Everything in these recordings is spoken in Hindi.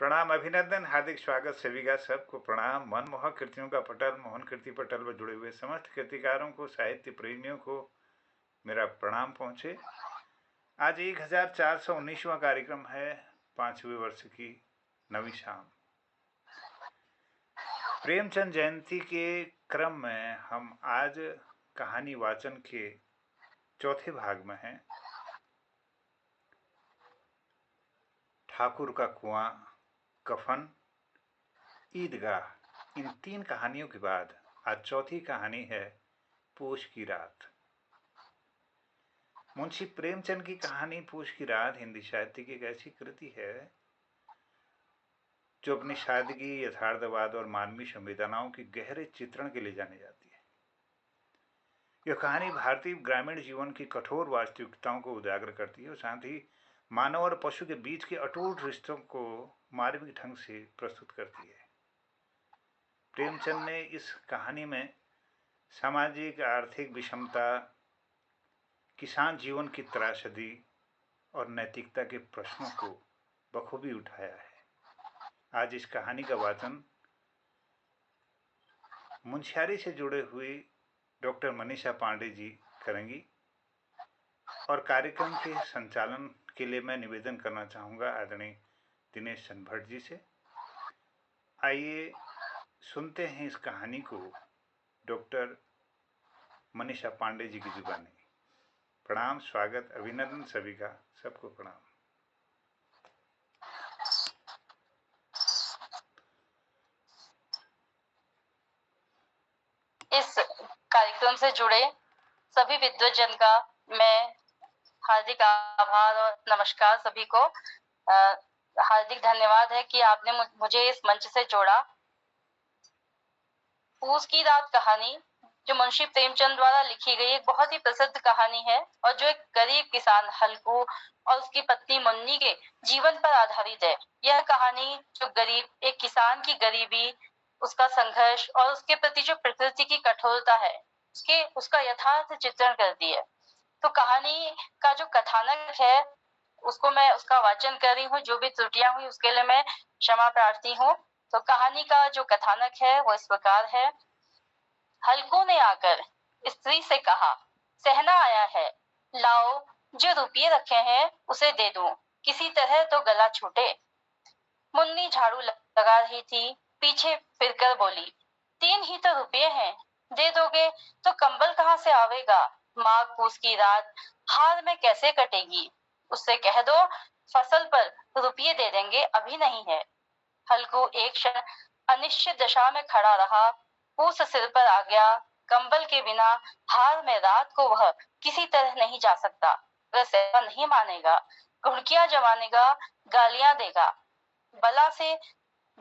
प्रणाम, अभिनंदन, हार्दिक स्वागत सभी का। सबको प्रणाम। मनमोहक कृतियों का पटल, मोहन कीर्ति पटल पर जुड़े हुए समस्त कृतिकारों को, साहित्य प्रेमियों को मेरा प्रणाम पहुँचे। आज 1419वां कार्यक्रम है, 5वें वर्ष की नवी शाम। प्रेमचंद जयंती के क्रम में हम आज कहानी वाचन के चौथे भाग में हैं। ठाकुर का कुआं, कफन, ईदगाह, इन 3 कहानियों के बाद आज चौथी कहानी है पूष की रात। मुंशी प्रेमचंद की कहानी पूष की रात हिंदी साहित्य की एक ऐसी कृति है जो अपनी सादगी, यथार्थवाद और मानवीय संवेदनाओं के गहरे चित्रण के लिए जानी जाती है। यह कहानी भारतीय ग्रामीण जीवन की कठोर वास्तविकताओं को उजागर करती है और साथ ही मानव और पशु के बीच के अटूट रिश्तों को मार्मिक ढंग से प्रस्तुत करती है। प्रेमचंद ने इस कहानी में सामाजिक आर्थिक विषमता, किसान जीवन की त्रासदी और नैतिकता के प्रश्नों को बखूबी उठाया है। आज इस कहानी का वाचन मुंशियारी से जुड़े हुए डॉक्टर मनीषा पांडे जी करेंगी और कार्यक्रम के संचालन के लिए मैं निवेदन करना चाहूँगा आदरणीय दिनेश चंद भट्ट जी से। आइए सुनते हैं इस कहानी को डॉक्टर मनीषा पांडे जी की जुबानी। प्रणाम, स्वागत, अभिनंदन सभी का, सबको प्रणाम। इस कार्यक्रम से जुड़े सभी विद्वजन का मैं हार्दिक आभार और नमस्कार सभी को। हार्दिक धन्यवाद है कि आपने मुझे इस मंच से जोड़ा। पूस की रात कहानी जो मुंशी प्रेमचंद द्वारा लिखी गई एक बहुत ही प्रसिद्ध कहानी है और जो एक गरीब किसान हल्कू और उसकी पत्नी मुन्नी के जीवन पर आधारित है। यह कहानी जो गरीब एक किसान की गरीबी, उसका संघर्ष और उसके प्रति जो प्रकृति की कठोरता है उसका यथार्थ चित्रण करती है। तो कहानी का जो कथानक है उसका वाचन कर रही हूँ। जो भी त्रुटियां हुई उसके लिए मैं क्षमा प्रार्थी हूँ। तो कहानी का जो कथानक है वो इस प्रकार है। हल्कू ने आकर स्त्री से कहा, सहना आया है, लाओ जो रुपये रखे हैं उसे दे दूं, किसी तरह तो गला छूटे। मुन्नी झाड़ू लगा रही थी, पीछे फिरकर बोली, 3 ही तो रुपये हैं, दे दोगे तो कंबल कहाँ से आवेगा? माघ पूस की रात हार में कैसे कटेगी? उससे कह दो फसल पर रुपये दे देंगे, अभी नहीं है। हल्कू एक क्षण अनिश्चित दशा में खड़ा रहा। पूस सिर पर आ गया। कंबल के बिना हार में रात को वह किसी तरह नहीं जा सकता। वह सेवा नहीं मानेगा, घुड़कियां जमानेगा, गालियां देगा, बला से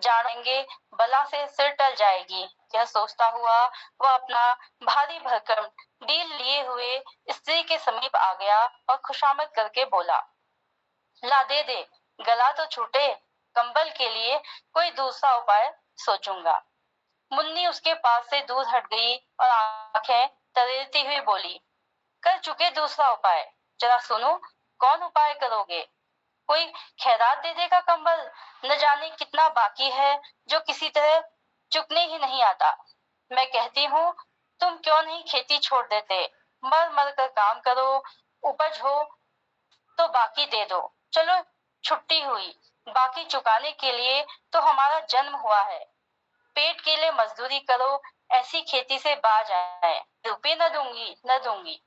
जानेंगे, बला से सिर टल जाएगी। यह सोचता हुआ वह अपना भारी भरकम डील लिए हुए स्त्री के समीप आ गया और खुशामद करके बोला, ला दे दे, गला तो छूटे, कंबल के लिए कोई दूसरा उपाय सोचूंगा। मुन्नी उसके पास से दूर हट गई और आंखें तरेरती हुई बोली, कर चुके दूसरा उपाय, जरा सुनो कौन उपाय करोगे? कोई खैरात दे देगा कंबल, न जाने कितना बाकी है जो किसी तरह चुकने ही नहीं आता। मैं कहती हूँ तुम क्यों नहीं खेती छोड़ देते, मर मर कर काम करो, उपज हो तो बाकी दे दो। चलो छुट्टी हुई, बाकी चुकाने के लिए तो हमारा जन्म हुआ है। पेट के लिए मजदूरी करो, ऐसी खेती से बाज आए। रुपये न दूंगी, न दूंगी।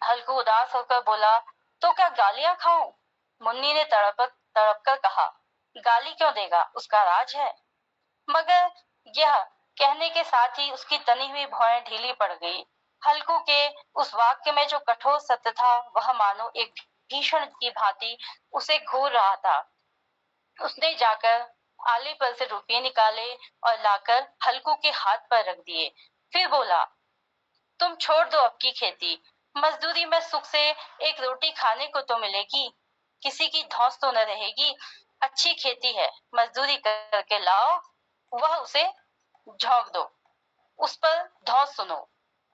हल्कू उदास होकर बोला, तो क्या गालियां खाऊं? मुन्नी ने तड़प कर कहा, गाली क्यों देगा, उसका राज है। मगर यह कहने के साथ ही उसकी तनी हुई भौहें ढीली पड़ गई। हल्कू के उस वाक्य में जो कठोर सत्य था वह मानो एक भीषण की भांति उसे घूर रहा था। उसने जाकर आले पर से रुपये निकाले और लाकर हल्कू के हाथ पर रख दिए। फिर बोला, तुम छोड़ दो अब की खेती, मजदूरी में सुख से एक रोटी खाने को तो मिलेगी, किसी की धौंस तो न रहेगी। अच्छी खेती है, मजदूरी करके लाओ, वह उसे झोंक दो, उस पर धौंस सुनो।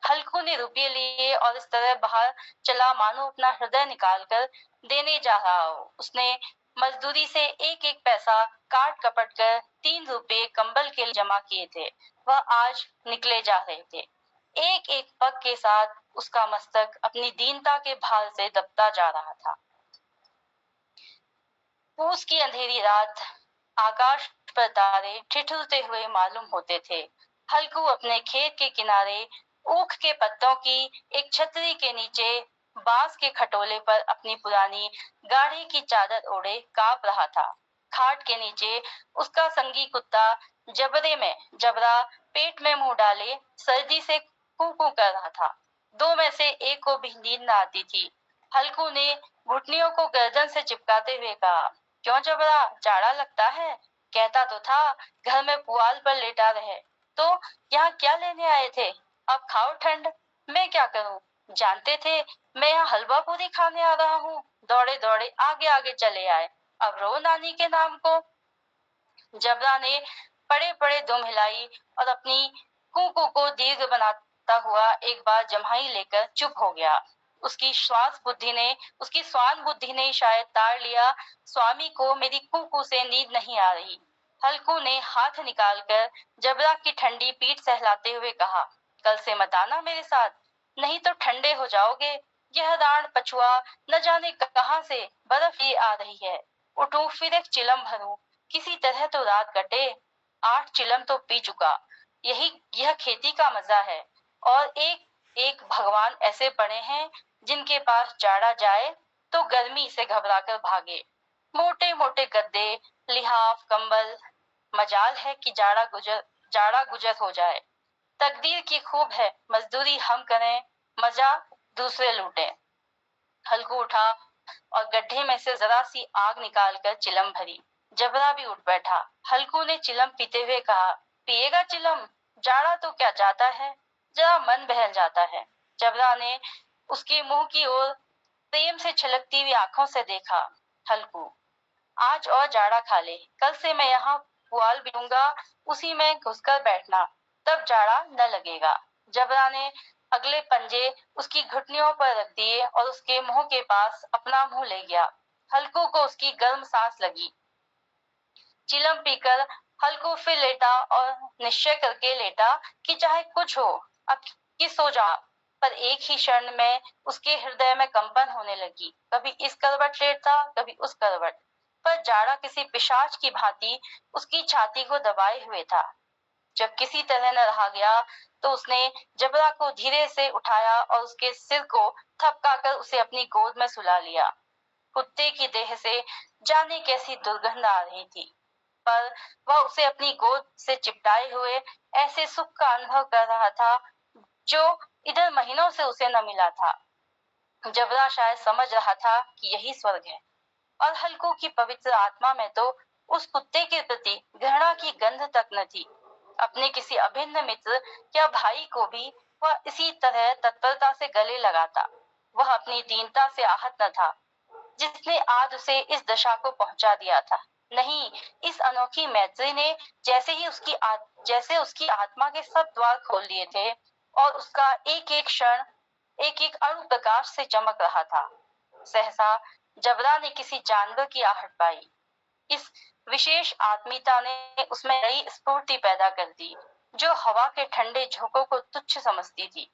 हल्कू ने रुपये लिए और इस तरह बाहर चला मानो अपना हृदय निकालकर देने जा रहा हो। उसने मजदूरी से एक एक पैसा काट कपट कर 3 रुपए कंबल के लिए जमा किए थे, वह आज निकले जा रहे थे। एक एक पग के साथ उसका मस्तक अपनी दीनता के भार से दबता जा रहा था। पूस की अंधेरी रात, आकाश पर तारे ठिठुरते हुए मालूम होते थे। हल्कू अपने खेत के किनारे ऊख के पत्तों की एक छतरी के नीचे बांस के खटोले पर अपनी पुरानी गाढ़ी की चादर ओढ़े कांप रहा था। खाट के नीचे उसका संगी कुत्ता जबरे में जबरा पेट में मुंह डाले सर्दी से कू कर रहा था। दो में से एक को भी नींद न आती थी। हल्कू ने घुटनियों को गर्दन से चिपकाते हुए कहा, क्यों जबरा, जाड़ा लगता है? कहता तो था घर में पुआल पर लेटा रहे। तो यहाँ क्या लेने आए थे? अब खाओ ठंड। मैं क्या करूं? जानते थे मैं यहाँ हलवा पूरी खाने आ रहा हूँ। दौड़े दौड़े आगे आगे चले आए। अब रो नानी के नाम को। जबरा ने पड़े पड़े दुम हिलाई और अपनी कूकू को दीर्घ बनाता हुआ एक बार जम्हाई लेकर चुप हो गया। उसकी स्वान बुद्धि ने शायद ताड़ लिया, स्वामी को मेरी कूकू से नींद नहीं आ रही। हल्कू ने हाथ निकालकर जबरा की ठंडी पीठ सहलाते हुए कहा, कल से मत आना मेरे साथ, नहीं तो ठंडे हो जाओगे। यह राण पछुआ न जाने कहां से बर्फ ही आ रही है। उठूं फिर एक चिलम भरूं, किसी तरह तो रात कटे। 8 चिलम तो पी चुका। यह खेती का मजा है। और एक एक भगवान ऐसे पड़े हैं जिनके पास जाड़ा जाए तो गर्मी से घबराकर भागे। मोटे मोटे गद्दे, लिहाफ, कंबल। मजाल है कि जाड़ा गुजर हो जाए। तकदीर की खूब है, मजदूरी हम करें, मजा दूसरे लूटें। हल्कू उठा और गड्ढे में से जरा सी आग निकालकर चिलम भरी। जबरा भी उठ बैठा। हल्कू ने चिलम पीते हुए कहा, पिएगा चिलम? जाड़ा तो क्या जाता है, जरा मन बहल जाता है। जबरा ने उसके मुंह की ओर प्रेम से छलकती हुई आंखों से देखा। हल्कू, आज और जाड़ा खा ले, कल से मैं यहाँ पुआल बिछूंगा, उसी में घुसकर बैठना, तब जाड़ा न लगेगा। जबरा ने अगले पंजे उसकी घुटनियों पर रख दिए और उसके मुंह के पास अपना मुंह ले गया। हल्कू को उसकी गर्म सांस लगी। चिलम पीकर हल्कू फिर लेटा और निश्चय करके लेटा कि चाहे कुछ हो, अब कि सो जा। पर एक ही क्षण में उसके हृदय में कंपन होने लगी। कभी इस करवट लेटता, कभी उस करवट। पर जाड़ा किसी पिशाच की भांति उसकी छाती को दबाए हुए था। जब किसी तरह न रहा गया तो उसने जबरा को धीरे से उठाया और उसके सिर को थपकाकर उसे अपनी गोद में सुला लिया। कुत्ते की देह से जाने कैसी दुर्गंध आ रही थी, पर वह उसे अपनी गोद से चिपटाए हुए ऐसे सुख का अनुभव कर रहा था जो इधर महीनों से उसे न मिला था। जबरा शायद समझ रहा था कि यही स्वर्ग है। और हल्कू की पवित्र आत्मा में तो उस कुत्ते के प्रति घृणा की गंध तक न थी। अपने किसी अभिन्न मित्र या भाई को भी वह इसी तरह तत्परता से गले लगाता। वह अपनी दीनता से आहत न था जिसने आज उसे इस दशा को पहुंचा दिया था। नहीं, इस अनोखी मैत्री ने जैसे उसकी आत्मा के सब द्वार खोल दिए थे और उसका एक एक क्षण एक एक अणु प्रकाश से चमक रहा था। सहसा जबरा ने किसी जानवर की आहट पाई। इस विशेष आत्मीयता ने उसमें नई स्फूर्ति पैदा कर दी जो हवा के ठंडे झोंकों को तुच्छ समझती थी।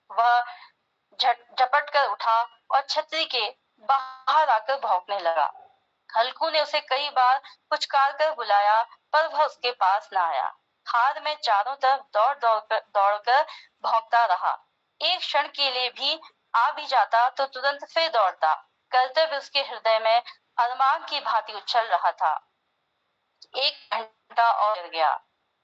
वह झपट कर उठा और छतरी के बाहर आकर भौंकने लगा। हल्कू ने उसे कई बार पुचकार कर बुलाया पर वह उसके पास न आया। हार में चारों तरफ दौड़ कर भौंकता रहा। एक क्षण के लिए भी आ भी जाता तो तुरंत फिर दौड़ता। कर्तव्य उसके हृदय में अरमान की भांति उछल रहा था। 1 घंटा और गुजर गया।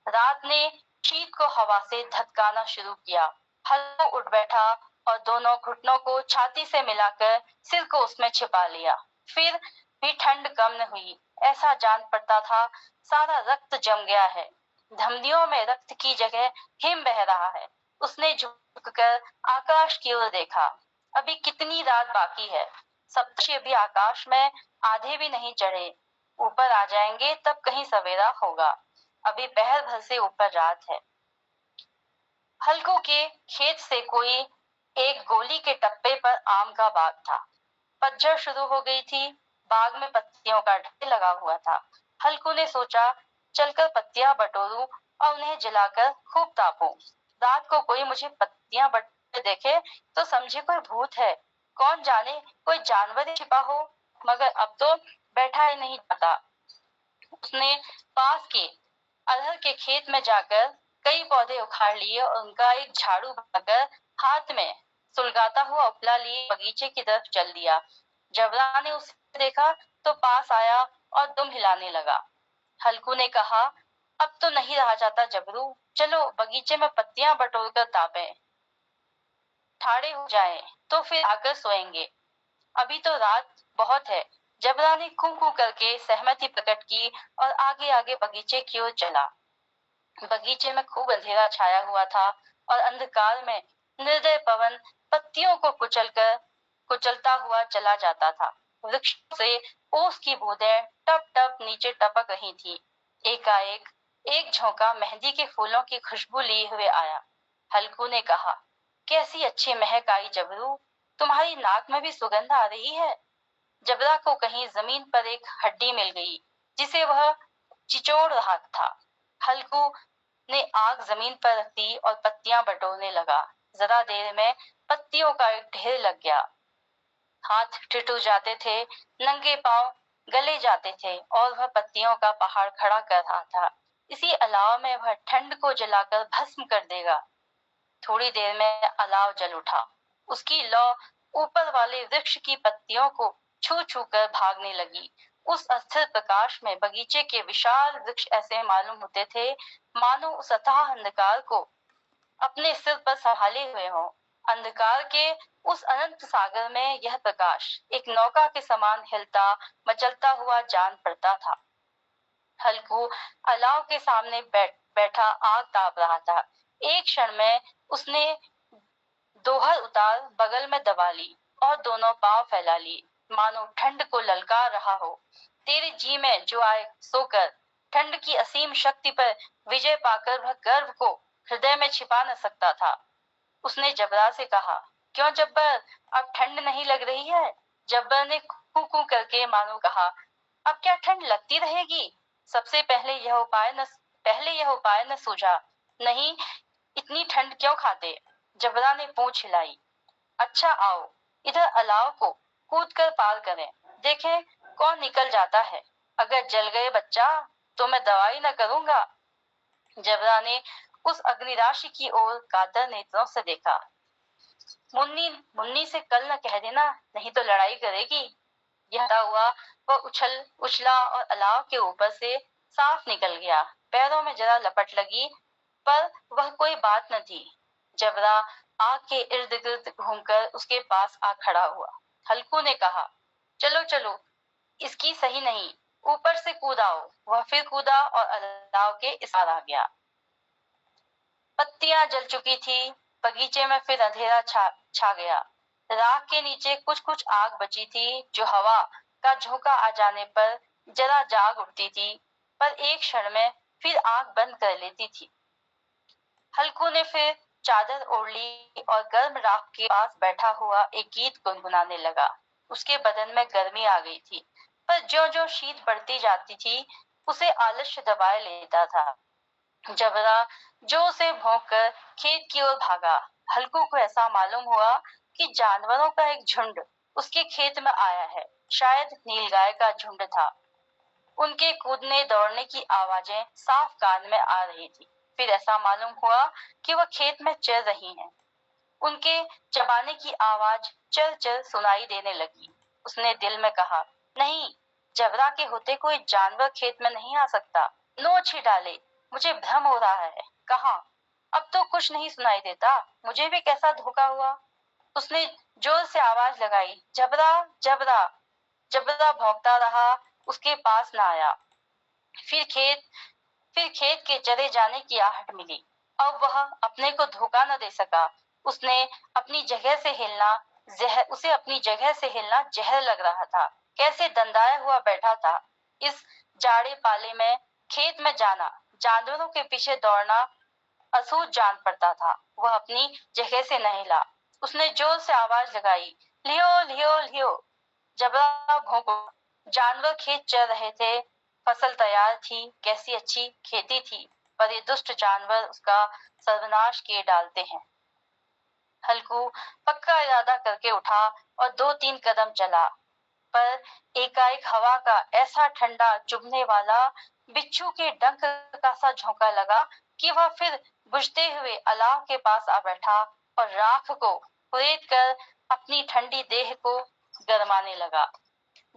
रात ने शीत को हवा से धतकाना शुरू किया। हल्कू उठ बैठा और दोनों घुटनों को छाती से मिलाकर सिर को उसमें छिपा लिया। फिर भी ठंड कम न हुई। ऐसा जान पड़ता था सारा रक्त जम गया है। धमनियों में रक्त की जगह हिम बह रहा है। उसने झुककर आकाश की ओर देखा। अभी कितनी रात बाकी है। सप्तर्षि अभी आकाश में आधे भी नहीं चढ़े। ऊपर आ जाएंगे तब कहीं सवेरा होगा। अभी पहर भर से ऊपर रात है। हल्कू के खेत से कोई एक गोली के टप्पे पर आम का बाग था। पतझड़ शुरू हो गई थी। बाग में पत्तियों का ढेर लगा हुआ था। हल्कू ने सोचा, चलकर पत्तियां बटोरूं और उन्हें जलाकर खूब तापूं। रात को कोई मुझे पत्तियां बटोरते देखे तो समझे कोई भूत है, कौन जाने कोई जानवर ही छिपा हो। मगर अब तो बैठा ही नहीं जाता। उसने पास के अरहर के खेत में जाकर कई पौधे उखाड़ लिए और उनका एक झाड़ू बनाकर हाथ में सुलगाता हुआ उपला लिए बगीचे की तरफ चल दिया। जबरा ने उसे देखा तो पास आया और दुम हिलाने लगा। हल्कू ने कहा, अब तो नहीं रहा जाता जबरू, चलो बगीचे में पत्तियां बटोर कर तापे, ठाड़े हो जाएं, तो फिर आकर सोएंगे। अभी तो रात बहुत है। जबरा ने कू कू करके सहमति प्रकट की और आगे आगे बगीचे की ओर चला। बगीचे में खूब अंधेरा छाया हुआ था और अंधकार में निर्दय पवन पत्तियों को कुचलता हुआ चला जाता था। वृक्षों से ओस की बूंदें टप टप नीचे टपक रही थी। एकाएक एक झोंका मेहंदी के फूलों की खुशबू लिए हुए आया। हल्कू ने कहा, कैसी अच्छी महक आई जबरू, तुम्हारी नाक में भी सुगंध आ रही है। जबरा को कहीं जमीन पर एक हड्डी मिल गई जिसे वह चिचोड़ रहा था। हल्कू ने आग जमीन पर रख दी और पत्तियां बटोरने लगा। जरा देर में पत्तियों का एक ढेर लग गया। हाथ ठिठुर जाते थे, नंगे पांव गले जाते थे और वह पत्तियों का पहाड़ खड़ा कर रहा था। इसी अलाव में वह ठंड को जलाकर भस्म कर देगा। थोड़ी देर में अलाव जल उठा। उसकी लौ ऊपर वाले वृक्ष की पत्तियों को छू छू कर भागने लगी। उस अस्थिर प्रकाश में बगीचे के विशाल वृक्ष ऐसे मालूम होते थे मानो उस अथाह अंधकार को अपने सिर पर संभाले हुए हों। अंधकार के उस अनंत सागर में यह प्रकाश एक नौका के समान हिलता मचलता हुआ जान पड़ता था। हल्कू अलाव के सामने बैठा आग ताप रहा था। एक क्षण में उसने दोहर उतार बगल में दबा ली और दोनों पांव फैला लिए मानो ठंड को ललकार रहा हो। तेरे जी में जो आए सो कर। ठंड की असीम शक्ति पर विजय पाकर वह गर्व को हृदय में छिपा न सकता था। उसने जबरा से कहा, क्यों जब्बर, अब ठंड नहीं लग रही है? जब्बर ने कू कू करके मानो कहा, अब क्या ठंड लगती रहेगी? सबसे पहले यह उपाय न सूझा। नहीं, इतनी ठंड क्यों खाते? जबरा ने पूंछ हिलाई। अच्छा आओ, इधर अलाव को कूद कर पार करें, देखें कौन निकल जाता है। अगर जल गए बच्चा तो मैं दवाई न करूंगा। जबरा ने उस अग्निराशि की ओर कातर नेत्रों से देखा। मुन्नी मुन्नी से कल न कह देना, नहीं तो लड़ाई करेगी। यह हुआ वह उछला और अलाव के ऊपर से साफ निकल गया। पैरों में जरा लपट लगी पर वह कोई बात न थी। जबरा आग के इर्द गिर्द घूमकर उसके पास आ खड़ा हुआ। हल्कू ने कहा, चलो चलो, इसकी सही नहीं, ऊपर से कूद आओ। वह फिर कूदा और अलाव के इस पार आ गया। पत्तियां जल चुकी थी। बगीचे में फिर अंधेरा छा गया। राख के नीचे कुछ कुछ आग बची थी जो हवा का झोंका आ जाने पर जरा जाग उठती थी, पर एक क्षण में फिर आग बंद कर लेती थी। हल्कू ने फिर चादर ओढ़ ली और गर्म राख के पास बैठा हुआ एक गीत गुनगुनाने लगा। उसके बदन में गर्मी आ गई थी, पर ज्यों ज्यों शीत बढ़ती जाती थी उसे आलस्य दबाए लेता था। जबरा जोर से भौंक कर खेत की ओर भागा। हल्कू को ऐसा मालूम हुआ कि जानवरों का एक झुंड उसके खेत में आया है। शायद नीलगाय का झुंड था। उनके कूदने दौड़ने की आवाजें साफ कान में आ रही थी। फिर ऐसा मालूम हुआ कि वह खेत में चल रही हैं। उनके चबाने की आवाज चल चल सुनाई देने लगी। उसने दिल में कहा, नहीं, जबरा के होते कोई जानवर खेत में नहीं आ सकता। नोच ही डाले, मुझे भ्रम हो रहा है। कहाँ? अब तो कुछ नहीं सुनाई देता। मुझे भी कैसा धोखा हुआ। उसने जोर से आवाज लगाई, जबरा जबरा। जबरा भौंकता रहा, उसके पास न आया। फिर खेत फिर खेत के चले जाने की आहट मिली। अब वह अपने को धोखा न दे सका। उसने अपनी जगह से हिलना उसे अपनी जगह से हिलना जहर लग रहा था। कैसे दंदाया हुआ बैठा था। इस जाड़े पाले में खेत में जाना, जानवरों के पीछे दौड़ना असूझ जान पड़ता था। वह अपनी जगह से नहीं हिला। उसने जोर से आवाज लगाई, लियो लियो लियो। जबरा भौंका। जानवर खेत चर रहे थे, फसल तैयार थी, कैसी अच्छी खेती थी, पर ये दुष्ट जानवर उसका सर्वनाश किए डालते हैं। हल्कू पक्का इरादा करके उठा और 2-3 कदम चला, पर एकाएक हवा का ऐसा ठंडा चुभने वाला बिच्छू के डंक का सा झोंका लगा कि वह फिर बुझते हुए अलाव के पास आ बैठा और राख को रेत कर अपनी ठंडी देह को गरमाने लगा।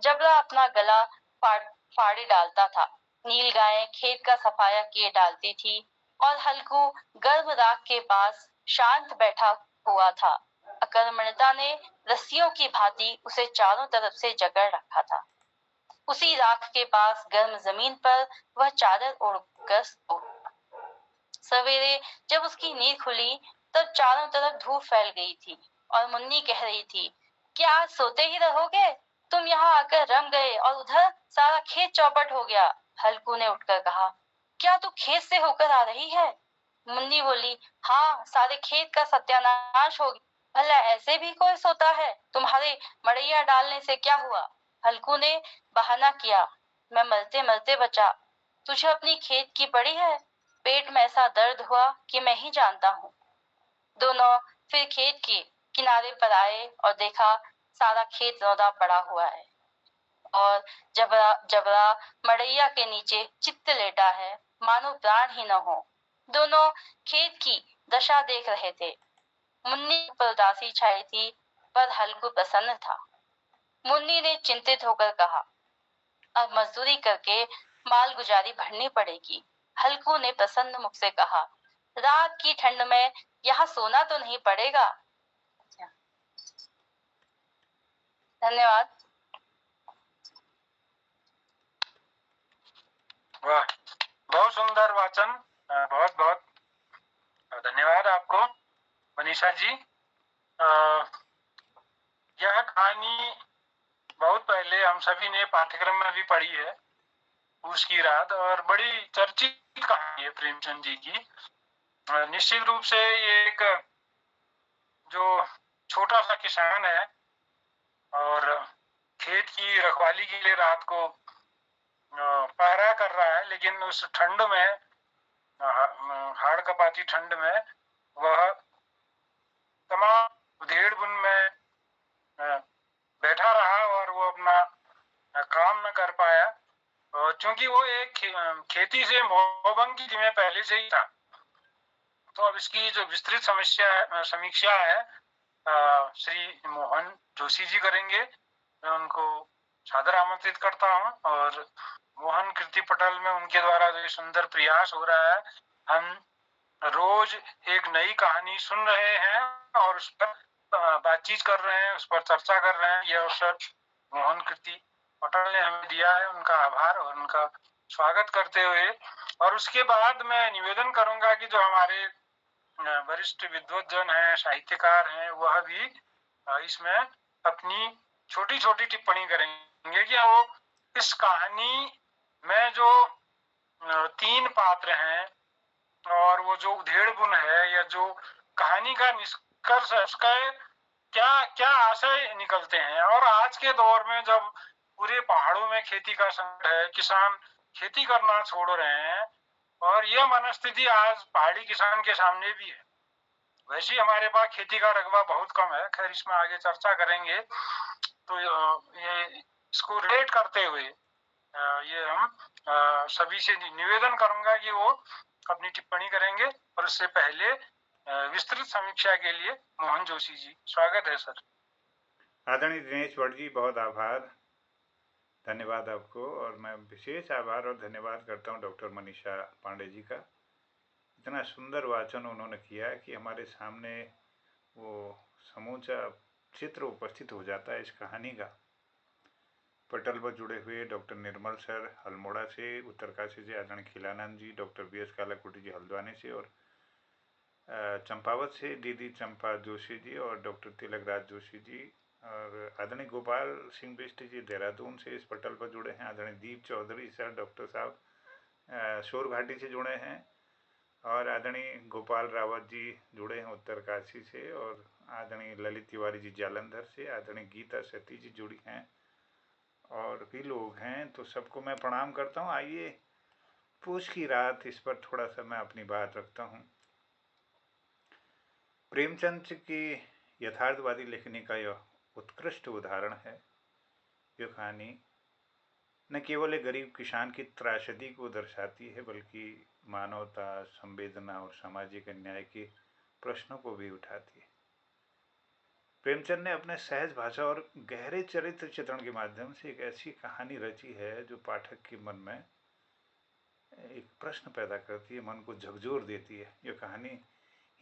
जबरा अपना गला फाड़े डालता था, नील गायें खेत का सफाया किए डालती थी और हल्कू गर्भ राख के पास शांत बैठा हुआ था। अकर्मण्यता ने रस्सियों की भांति उसे चारों तरफ से जकड़ रखा था। उसी राख के पास गर्म जमीन पर वह चादर ओढ़कर सो। सवेरे जब उसकी नींद खुली तब चारों तरफ धूप फैल गई थी और मुन्नी कह रही थी, क्या आज सोते ही रहोगे? तुम यहाँ आकर रम गए और उधर सारा खेत चौपट हो गया। हल्कू ने उठकर कहा, क्या तू खेत से होकर आ रही है? मुन्नी बोली, हाँ, सारे खेत का सत्यानाश हो गया। भला ऐसे भी कोई सोता है? तुम्हारे मड़ैया डालने से क्या हुआ? हल्कू ने बहाना किया, मैं मरते मरते बचा। तुझे अपनी खेत की पड़ी है? पेट में ऐसा दर्द हुआ कि मैं ही जानता हूँ। दोनों फिर खेत के किनारे पर आए और देखा सारा खेत रौदा पड़ा हुआ है और जबरा जबरा मड़ैया के नीचे चित्त लेटा है, मानो प्राण ही न हो। दोनों खेत की दशा देख रहे थे। मुन्नी पर उदासी छाई थी, पर हल्कू प्रसन्न था। मुन्नी ने चिंतित होकर कहा, अब मजदूरी करके माल गुजारी भरनी पड़ेगी। हल्कू ने प्रसन्न मुख से कहा, रात की ठंड में यहाँ सोना तो नहीं पड़ेगा। धन्यवाद। वाह, बहुत सुंदर वाचन। बहुत बहुत धन्यवाद आपको मनीषा जी। यह कहानी बहुत पहले हम सभी ने पाठ्यक्रम में भी पढ़ी है, उसकी रात, और बड़ी चर्चित कहानी है प्रेमचंद जी की। निश्चित रूप से ये एक जो छोटा सा किसान है और खेत की रखवाली के लिए रात को पहरा कर रहा है, लेकिन उस ठंड में, हाड़ कपाती ठंड में, वह तमाम उधेड़ बुन में बैठा रहा और वो अपना काम न कर पाया। और चूंकि वो एक खेती से मोहभंग की जिम्मे पहले से ही था, तो अब इसकी जो विस्तृत समीक्षा है श्री मोहन जोशी जी करेंगे। मैं उनको सादर आमंत्रित करता हूँ और मोहन कीर्ति पटल में उनके द्वारा जो सुंदर प्रयास हो रहा है, हम रोज एक नई कहानी सुन रहे हैं और उस पर बातचीत कर रहे हैं, उस पर चर्चा कर रहे हैं। यह अवसर मोहन कीर्ति पटल ने हमें दिया है, उनका आभार और उनका स्वागत करते हुए, और उसके बाद मैं निवेदन करूंगा कि जो हमारे वरिष्ठ विद्वज्जन हैं, साहित्यकार हैं, वह भी इसमें अपनी छोटी छोटी टिप्पणी करेंगे कि वो इस कहानी में जो 3 पात्र हैं और वो जो उधेड़ बुन है, या जो कहानी का निष्कर्ष है, उसका क्या क्या आशय निकलते हैं। और आज के दौर में जब पूरे पहाड़ों में खेती का संकट है, किसान खेती करना छोड़ रहे हैं, और यह मनस्थिति आज पहाड़ी किसान के सामने भी है। वैसे ही हमारे पास खेती का रकबा बहुत कम है, खैर इसमें आगे चर्चा करेंगे। तो ये इसको रिलेट करते हुए ये हम सभी से निवेदन करूंगा कि वो अपनी टिप्पणी करेंगे, और उससे पहले विस्तृत समीक्षा के लिए मोहन जोशी जी, स्वागत है सर। आदरणीय दिनेश भट्ट जी, बहुत आभार, धन्यवाद आपको। और मैं विशेष आभार और धन्यवाद करता हूँ डॉक्टर मनीषा पांडे जी का। इतना सुंदर वाचन उन्होंने किया कि हमारे सामने वो समूचा चित्र उपस्थित हो जाता है इस कहानी का। पटल पर जुड़े हुए डॉक्टर निर्मल सर अल्मोड़ा से, उत्तरकाशी से आदरणीय खिलानंद जी, डॉक्टर BS कालाकोटी जी हल्द्वानी से, और चंपावत से दीदी चंपा जोशी जी और डॉक्टर तिलक राज जोशी जी, और आदरणीय गोपाल सिंह बिष्ट जी देहरादून से इस पटल पर जुड़े हैं। आदरणीय दीप चौधरी सर, डॉक्टर साहब शोर घाटी से जुड़े हैं, और आदरणीय गोपाल रावत जी जुड़े हैं उत्तरकाशी से, और आदरणीय ललित तिवारी जी जालंधर से, आदरणीय गीता सती जी जुड़ी हैं, और भी लोग हैं, तो सबको मैं प्रणाम करता हूँ। आइए पूछ की रात, इस पर थोड़ा सा मैं अपनी बात रखता हूँ। प्रेमचंद की यथार्थवादी लिखने का यह उत्कृष्ट उदाहरण है। यह कहानी न केवल एक गरीब किसान की त्रासदी को दर्शाती है, बल्कि मानवता, संवेदना और सामाजिक अन्याय के प्रश्नों को भी उठाती है। प्रेमचंद ने अपने सहज भाषा और गहरे चरित्र चित्रण के माध्यम से एक ऐसी कहानी रची है जो पाठक के मन में एक प्रश्न पैदा करती है, मन को झकझोर देती है। यह कहानी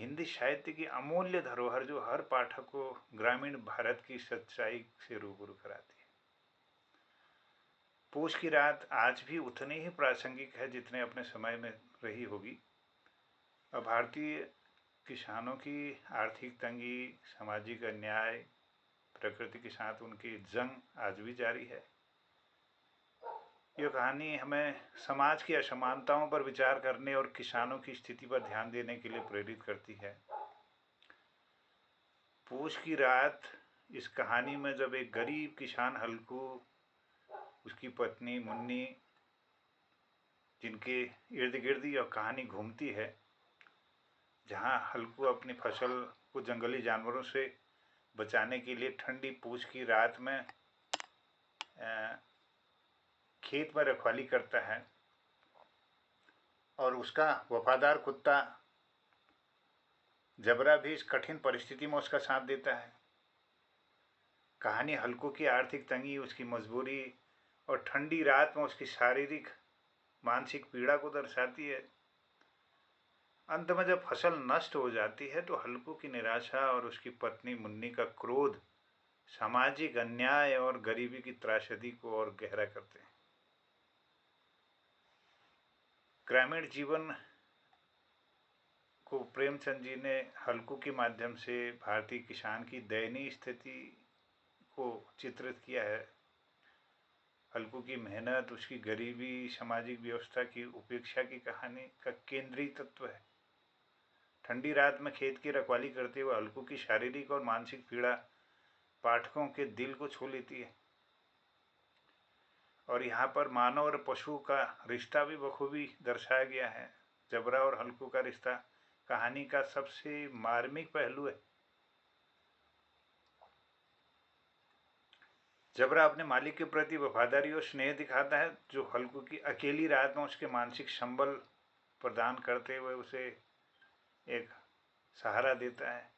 हिंदी साहित्य की अमूल्य धरोहर, जो हर पाठक को ग्रामीण भारत की सच्चाई से रूबरू कराती है। पूछ की रात आज भी उतनी ही प्रासंगिक है जितने अपने समय में रही होगी। अब भारतीय किसानों की आर्थिक तंगी, सामाजिक अन्याय, प्रकृति के साथ उनकी जंग आज भी जारी है। यह कहानी हमें समाज की असमानताओं पर विचार करने और किसानों की स्थिति पर ध्यान देने के लिए प्रेरित करती है। पूछ की रात, इस कहानी में जब एक गरीब किसान हल्कू, उसकी पत्नी मुन्नी, जिनके इर्द गिर्द यह कहानी घूमती है, जहाँ हल्कू अपनी फसल को जंगली जानवरों से बचाने के लिए ठंडी पूछ की रात में खेत में रखवाली करता है, और उसका वफादार कुत्ता जबरा भी इस कठिन परिस्थिति में उसका साथ देता है। कहानी हल्कू की आर्थिक तंगी, उसकी मजबूरी और ठंडी रात में उसकी शारीरिक मानसिक पीड़ा को दर्शाती है। अंत में जब फसल नष्ट हो जाती है तो हल्कू की निराशा और उसकी पत्नी मुन्नी का क्रोध सामाजिक अन्याय और गरीबी की त्रासदी को और गहरा करते हैं। ग्रामीण जीवन को प्रेमचंद जी ने हल्कू के माध्यम से भारतीय किसान की दयनीय स्थिति को चित्रित किया है। हल्कू की मेहनत, उसकी गरीबी, सामाजिक व्यवस्था की उपेक्षा की कहानी का केंद्रीय तत्व है। ठंडी रात में खेत की रखवाली करते हुए हल्कू की शारीरिक और मानसिक पीड़ा पाठकों के दिल को छू लेती है। और यहाँ पर मानव और पशु का रिश्ता भी बखूबी दर्शाया गया है। जबरा और हल्कू का रिश्ता कहानी का सबसे मार्मिक पहलू है। जबरा अपने मालिक के प्रति वफादारी और स्नेह दिखाता है, जो हल्कू की अकेली रात में उसके मानसिक संबल प्रदान करते हुए उसे एक सहारा देता है।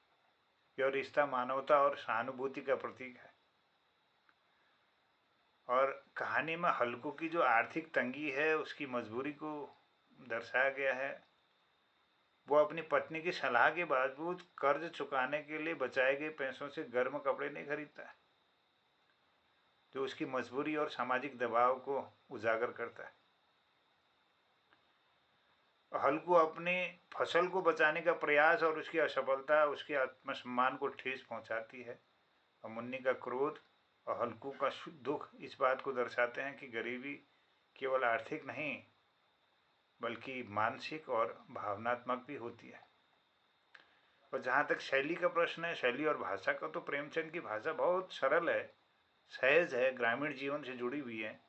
यह रिश्ता मानवता और सहानुभूति का प्रतीक है। और कहानी में हल्कू की जो आर्थिक तंगी है, उसकी मजबूरी को दर्शाया गया है। वो अपनी पत्नी की सलाह के बावजूद कर्ज चुकाने के लिए बचाए गए पैसों से गर्म कपड़े नहीं खरीदता है, जो उसकी मजबूरी और सामाजिक दबाव को उजागर करता है। हल्कू अपनी फसल को बचाने का प्रयास और उसकी असफलता उसके आत्मसम्मान को ठेस पहुंचाती है। और मुन्नी का क्रोध और हल्कू का दुख इस बात को दर्शाते हैं कि गरीबी केवल आर्थिक नहीं बल्कि मानसिक और भावनात्मक भी होती है। और जहाँ तक शैली का प्रश्न है, शैली और भाषा का, तो प्रेमचंद की भाषा बहुत सरल है, सहज है, ग्रामीण जीवन से जुड़ी हुई है।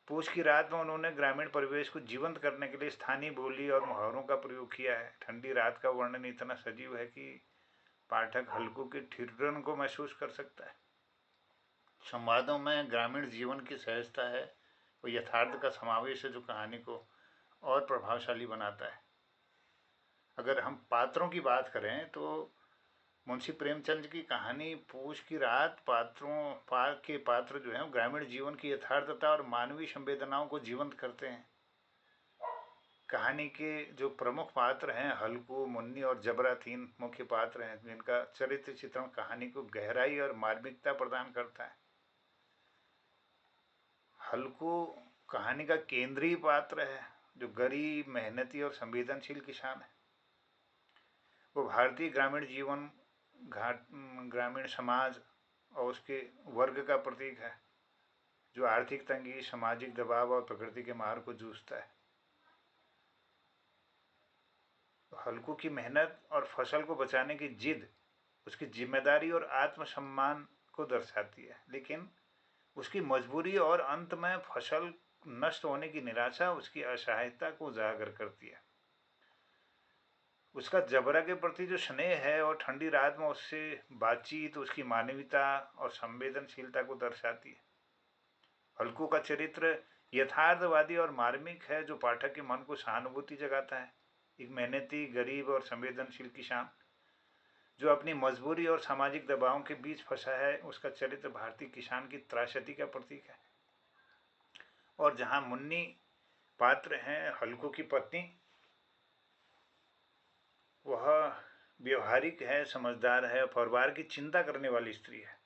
पूछ की रात में उन्होंने ग्रामीण परिवेश को जीवंत करने के लिए स्थानीय बोली और मुहावरों का प्रयोग किया है। ठंडी रात का वर्णन इतना सजीव है कि पाठक हल्कू के ठिठुरन को महसूस कर सकता है। संवादों में ग्रामीण जीवन की सहजता है और यथार्थ का समावेश है, जो कहानी को और प्रभावशाली बनाता है। अगर हम पात्रों की बात करें तो मुंशी प्रेमचंद की कहानी पूछ की रात पात्र जो हैं ग्रामीण जीवन की यथार्थता और मानवीय संवेदनाओं को जीवंत करते हैं। कहानी के जो प्रमुख पात्र हैं, हल्कू, मुन्नी और जबरा, 3 मुख्य पात्र हैं जिनका चरित्र चित्रण कहानी को गहराई और मार्मिकता प्रदान करता है। हल्कू कहानी का केंद्रीय पात्र है, जो गरीब, मेहनती और संवेदनशील किसान है। वो भारतीय ग्रामीण जीवन, ग्रामीण समाज और उसके वर्ग का प्रतीक है, जो आर्थिक तंगी, सामाजिक दबाव और प्रकृति के मार को जूझता है। हल्कू की मेहनत और फसल को बचाने की जिद उसकी जिम्मेदारी और आत्मसम्मान को दर्शाती है, लेकिन उसकी मजबूरी और अंत में फसल नष्ट होने की निराशा उसकी असहायता को उजागर करती है। उसका जबरा के प्रति जो स्नेह है और ठंडी रात में उससे बातचीत उसकी मानवीयता और संवेदनशीलता को दर्शाती है। हल्कू का चरित्र यथार्थवादी और मार्मिक है, जो पाठक के मन को सहानुभूति जगाता है। एक मेहनती, गरीब और संवेदनशील किसान जो अपनी मजबूरी और सामाजिक दबावों के बीच फंसा है, उसका चरित्र भारतीय किसान की त्रासदी का प्रतीक है। और जहाँ मुन्नी पात्र हैं हल्कू की पत्नी, वह व्यवहारिक है, समझदार है, परिवार की चिंता करने वाली स्त्री है।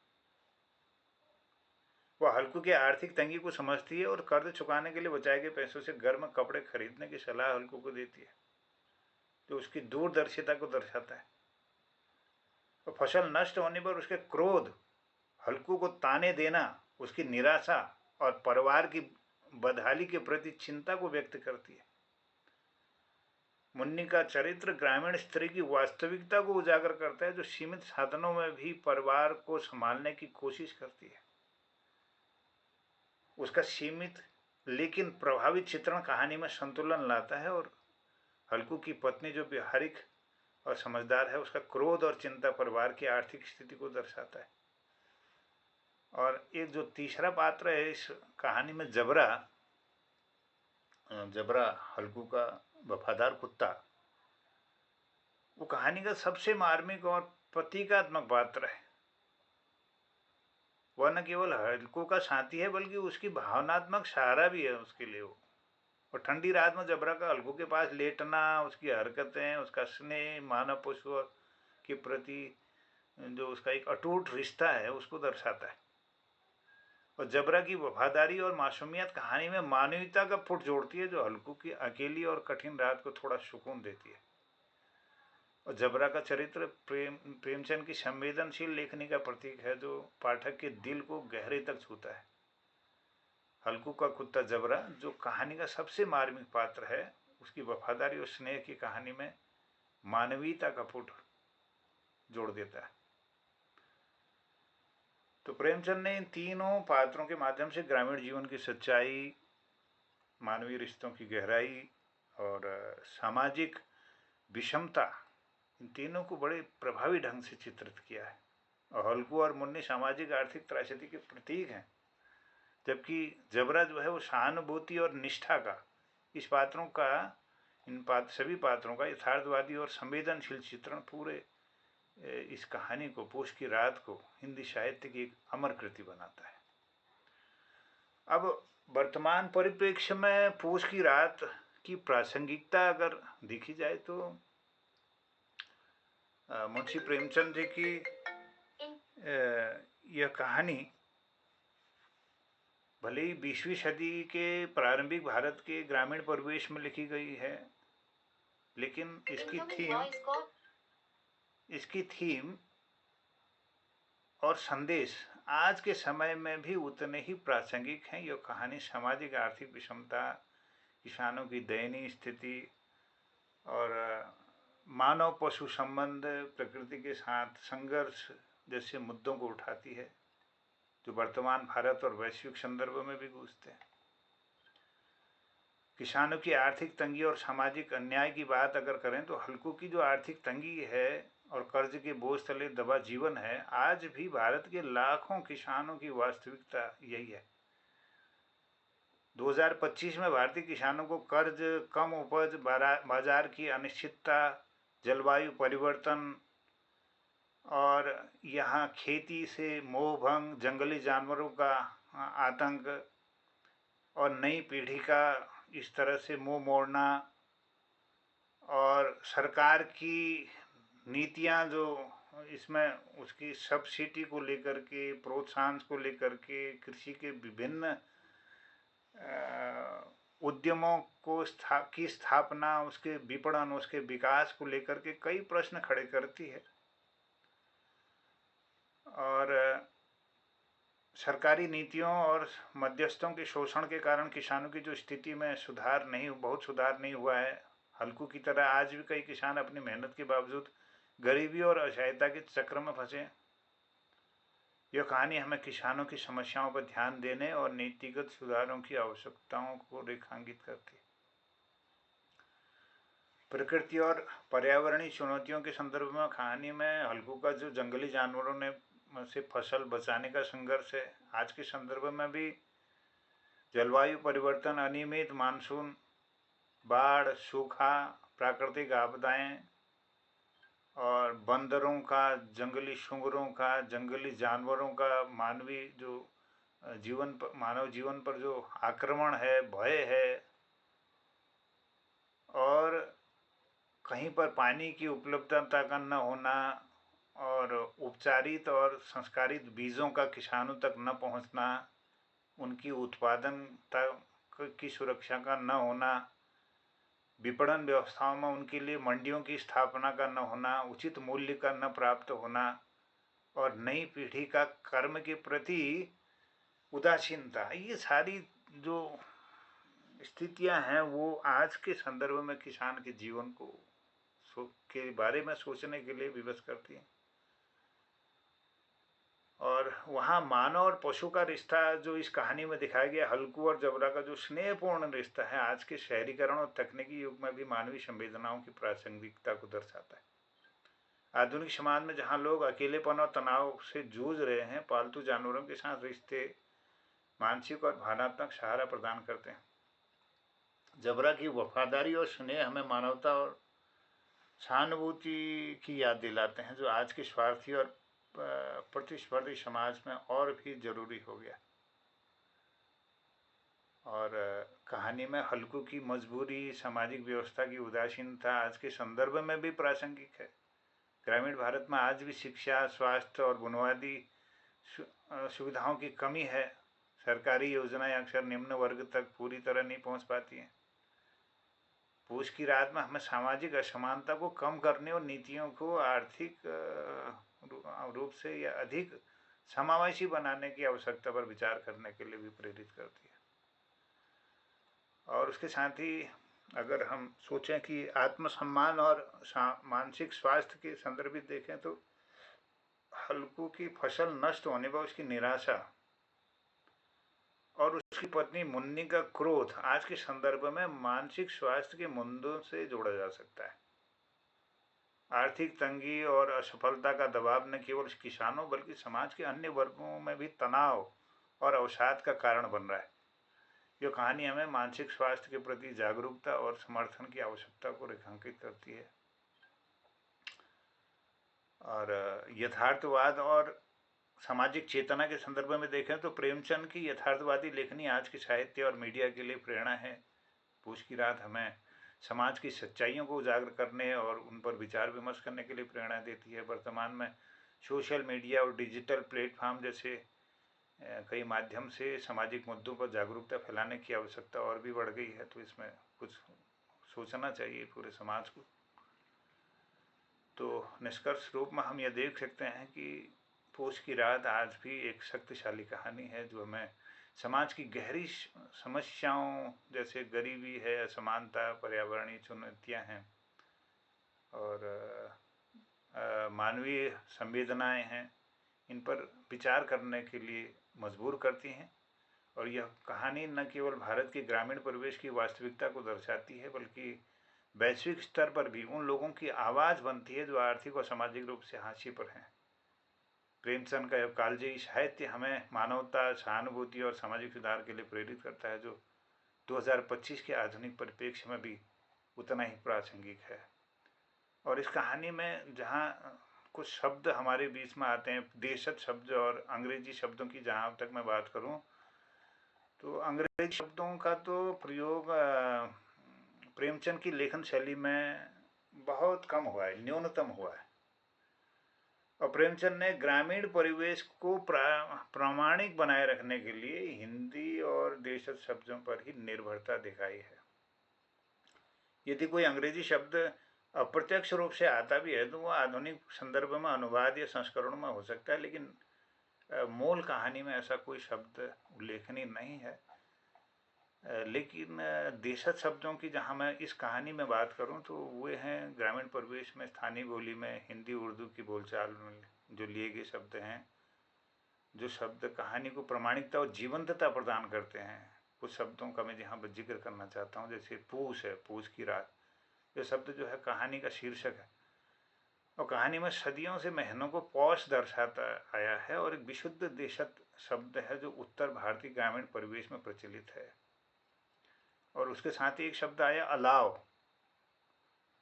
वह हल्कू की आर्थिक तंगी को समझती है और कर्ज चुकाने के लिए बचाए गए पैसों से गर्म कपड़े खरीदने की सलाह हल्कू को देती है, जो उसकी दूरदर्शिता को दर्शाता है। और फसल नष्ट होने पर उसके क्रोध, हल्कू को ताने देना, उसकी निराशा और परिवार की बदहाली के प्रति चिंता को व्यक्त करती है। मुन्नी का चरित्र ग्रामीण स्त्री की वास्तविकता को उजागर करता है, जो सीमित साधनों में भी परिवार को संभालने की कोशिश करती है। उसका सीमित लेकिन प्रभावी चित्रण कहानी में संतुलन लाता है। और हल्कू की पत्नी जो व्यवहारिक और समझदार है, उसका क्रोध और चिंता परिवार की आर्थिक स्थिति को दर्शाता है। और एक जो तीसरा पात्र है इस कहानी में, जबरा, जबरा हल्कू का वफादार कुत्ता, वो कहानी का सबसे मार्मिक और प्रतीकात्मक पात्र है। वह न केवल हल्कू का साथी है बल्कि उसकी भावनात्मक सहारा भी है उसके लिए वो। और ठंडी रात में जबरा का हल्कू के पास लेटना, उसकी हरकतें, उसका स्नेह मानव पशु के प्रति जो उसका एक अटूट रिश्ता है उसको दर्शाता है। और जबरा की वफादारी और मासूमियत कहानी में मानवीयता का पुट जोड़ती है, जो हल्कू की अकेली और कठिन रात को थोड़ा सुकून देती है। और जबरा का चरित्र प्रेमचंद की संवेदनशील लेखनी का प्रतीक है, जो पाठक के दिल को गहरे तक छूता है। हल्कू का कुत्ता जबरा, जो कहानी का सबसे मार्मिक पात्र है, उसकी वफादारी और स्नेह की कहानी में मानवीयता का पुट जोड़ देता है। तो प्रेमचंद ने इन तीनों पात्रों के माध्यम से ग्रामीण जीवन की सच्चाई, मानवीय रिश्तों की गहराई और सामाजिक विषमता, इन तीनों को बड़े प्रभावी ढंग से चित्रित किया है। और हल्कू और मुन्नी सामाजिक आर्थिक त्रासदी के प्रतीक हैं, जबकि जबरा जो है वो सहानुभूति और निष्ठा का, इस पात्रों का, सभी पात्रों का यथार्थवादी और संवेदनशील चित्रण पूरे इस कहानी को, पूस की रात को, हिंदी साहित्य की एक अमर कृति बनाता है। अब वर्तमान परिप्रेक्ष्य में पूस की रात की प्रासंगिकता अगर देखी जाए तो मुंशी प्रेमचंद जी की यह कहानी भले ही 20वीं सदी के प्रारंभिक भारत के ग्रामीण परिवेश में लिखी गई है, लेकिन इसकी थीम और संदेश आज के समय में भी उतने ही प्रासंगिक हैं। यह कहानी सामाजिक आर्थिक विषमता, किसानों की दयनीय स्थिति और मानव पशु संबंध, प्रकृति के साथ संघर्ष जैसे मुद्दों को उठाती है, जो वर्तमान भारत और वैश्विक संदर्भ में भी गूंजते हैं। किसानों की आर्थिक तंगी और सामाजिक अन्याय की बात अगर करें तो हल्कू की जो आर्थिक तंगी है और कर्ज के बोझ तले दबा जीवन है, आज भी भारत के लाखों किसानों की वास्तविकता यही है। 2025 में भारतीय किसानों को कर्ज, कम उपज, बाजार की अनिश्चितता, जलवायु परिवर्तन और यहाँ खेती से मोहभंग, जंगली जानवरों का आतंक और नई पीढ़ी का इस तरह से मुंह मोड़ना और सरकार की नीतियाँ जो इसमें उसकी सब्सिडी को लेकर के, प्रोत्साहन को लेकर के, कृषि के विभिन्न उद्यमों को की स्थापना, उसके विपणन, उसके विकास को लेकर के कई प्रश्न खड़े करती है। और सरकारी नीतियों और मध्यस्थों के शोषण के कारण किसानों की जो स्थिति में बहुत सुधार नहीं हुआ है। हल्कू की तरह आज भी कई किसान अपनी मेहनत के बावजूद गरीबी और असहायता के चक्र में फंसे हैं। यह कहानी हमें किसानों की समस्याओं पर ध्यान देने और नीतिगत सुधारों की आवश्यकताओं को रेखांकित करती है। प्रकृति और पर्यावरणीय चुनौतियों के संदर्भ में कहानी में हल्कू का जो जंगली जानवरों ने से फसल बचाने का संघर्ष है, आज के संदर्भ में भी जलवायु परिवर्तन, अनियमित मानसून, बाढ़, सूखा, प्राकृतिक आपदाएं और बंदरों का, जंगली सुंगरों का, जंगली जानवरों का मानवीय जो मानव जीवन पर जो आक्रमण है, भय है, और कहीं पर पानी की उपलब्धता का न होना और उपचारित और संस्कारित बीजों का किसानों तक न पहुंचना, उनकी उत्पादनता की सुरक्षा का न होना, विपणन व्यवस्थाओं में उनके लिए मंडियों की स्थापना का न होना, उचित मूल्य का न प्राप्त होना और नई पीढ़ी का कर्म के प्रति उदासीनता, ये सारी जो स्थितियां हैं वो आज के संदर्भ में किसान के जीवन को के बारे में सोचने के लिए विवश करती हैं। और वहाँ मानव और पशु का रिश्ता जो इस कहानी में दिखाया गया, हल्कू और जबरा का जो स्नेहपूर्ण रिश्ता है, आज के शहरीकरण और तकनीकी युग में भी मानवीय संवेदनाओं की प्रासंगिकता को दर्शाता है। आधुनिक समाज में जहाँ लोग अकेलेपन और तनाव से जूझ रहे हैं, पालतू जानवरों के साथ रिश्ते मानसिक और भावनात्मक सहारा प्रदान करते हैं। जबरा की वफादारी और स्नेह हमें मानवता और सहानुभूति की याद दिलाते हैं, जो आज के स्वार्थी और प्रतिस्पर्धी समाज में और भी जरूरी हो गया। और कहानी में हल्कू की मजबूरी, सामाजिक व्यवस्था की उदासीनता आज के संदर्भ में भी प्रासंगिक है। ग्रामीण भारत में आज भी शिक्षा, स्वास्थ्य और बुनियादी सुविधाओं की कमी है। सरकारी योजनाएं अक्सर निम्न वर्ग तक पूरी तरह नहीं पहुंच पाती हैं। पूछ की रात में हमें सामाजिक असमानता को कम करने और नीतियों को आर्थिक रूप से या अधिक समावेशी बनाने की आवश्यकता पर विचार करने के लिए भी प्रेरित करती है। और उसके साथ ही अगर हम सोचें कि आत्मसम्मान और मानसिक स्वास्थ्य के संदर्भित देखें तो हल्कू की फसल नष्ट होने पर उसकी निराशा और उसकी पत्नी मुन्नी का क्रोध आज के संदर्भ में मानसिक स्वास्थ्य के मुद्दों से जोड़ा जा सकता है। आर्थिक तंगी और असफलता का दबाव न केवल किसानों बल्कि समाज के अन्य वर्गों में भी तनाव और अवसाद का कारण बन रहा है। यह कहानी हमें मानसिक स्वास्थ्य के प्रति जागरूकता और समर्थन की आवश्यकता को रेखांकित करती है। और यथार्थवाद और सामाजिक चेतना के संदर्भ में देखें तो प्रेमचंद की यथार्थवादी लेखनी आज के साहित्य और मीडिया के लिए प्रेरणा है। पूछ की रात हमें समाज की सच्चाइयों को उजागर करने और उन पर विचार विमर्श करने के लिए प्रेरणा देती है। वर्तमान में सोशल मीडिया और डिजिटल प्लेटफॉर्म जैसे कई माध्यम से सामाजिक मुद्दों पर जागरूकता फैलाने की आवश्यकता और भी बढ़ गई है, तो इसमें कुछ सोचना चाहिए पूरे समाज को। तो निष्कर्ष रूप में हम यह देख सकते हैं कि पूछ की रात आज भी एक शक्तिशाली कहानी है जो हमें समाज की गहरी समस्याओं जैसे गरीबी है, असमानता, पर्यावरणीय चुनौतियां हैं और मानवीय संवेदनाएं हैं, इन पर विचार करने के लिए मजबूर करती हैं। और यह कहानी न केवल भारत के ग्रामीण परिवेश की वास्तविकता को दर्शाती है बल्कि वैश्विक स्तर पर भी उन लोगों की आवाज़ बनती है जो आर्थिक और सामाजिक रूप से हाशिए पर हैं। प्रेमचंद का यह कालजयी साहित्य हमें मानवता, सहानुभूति और सामाजिक सुधार के लिए प्रेरित करता है, जो 2025 के आधुनिक परिप्रेक्ष्य में भी उतना ही प्रासंगिक है। और इस कहानी में जहाँ कुछ शब्द हमारे बीच में आते हैं, देशज शब्द और अंग्रेजी शब्दों की जहाँ तक मैं बात करूँ तो अंग्रेजी शब्दों का तो प्रयोग प्रेमचंद की लेखन शैली में बहुत कम हुआ है, न्यूनतम हुआ है। और प्रेमचंद ने ग्रामीण परिवेश को प्रामाणिक बनाए रखने के लिए हिंदी और देशज शब्दों पर ही निर्भरता दिखाई है। यदि कोई अंग्रेजी शब्द अप्रत्यक्ष रूप से आता भी है तो वह आधुनिक संदर्भ में अनुवाद या संस्करण में हो सकता है, लेकिन मूल कहानी में ऐसा कोई शब्द उल्लेखनीय नहीं है। लेकिन देशज शब्दों की जहाँ मैं इस कहानी में बात करूँ तो वे हैं ग्रामीण परिवेश में स्थानीय बोली में हिंदी उर्दू की बोलचाल में जो लिए गए शब्द हैं जो शब्द कहानी को प्रामाणिकता और जीवंतता प्रदान करते हैं। कुछ शब्दों का मैं यहाँ पर जिक्र करना चाहता हूँ, जैसे पूस है, पूस की रात। ये शब्द जो है कहानी का शीर्षक है और कहानी में सदियों से महीनों को पौष दर्शाता आया है और एक विशुद्ध देशज शब्द है जो उत्तर भारतीय ग्रामीण परिवेश में प्रचलित है। और उसके साथ ही एक शब्द आया अलाव,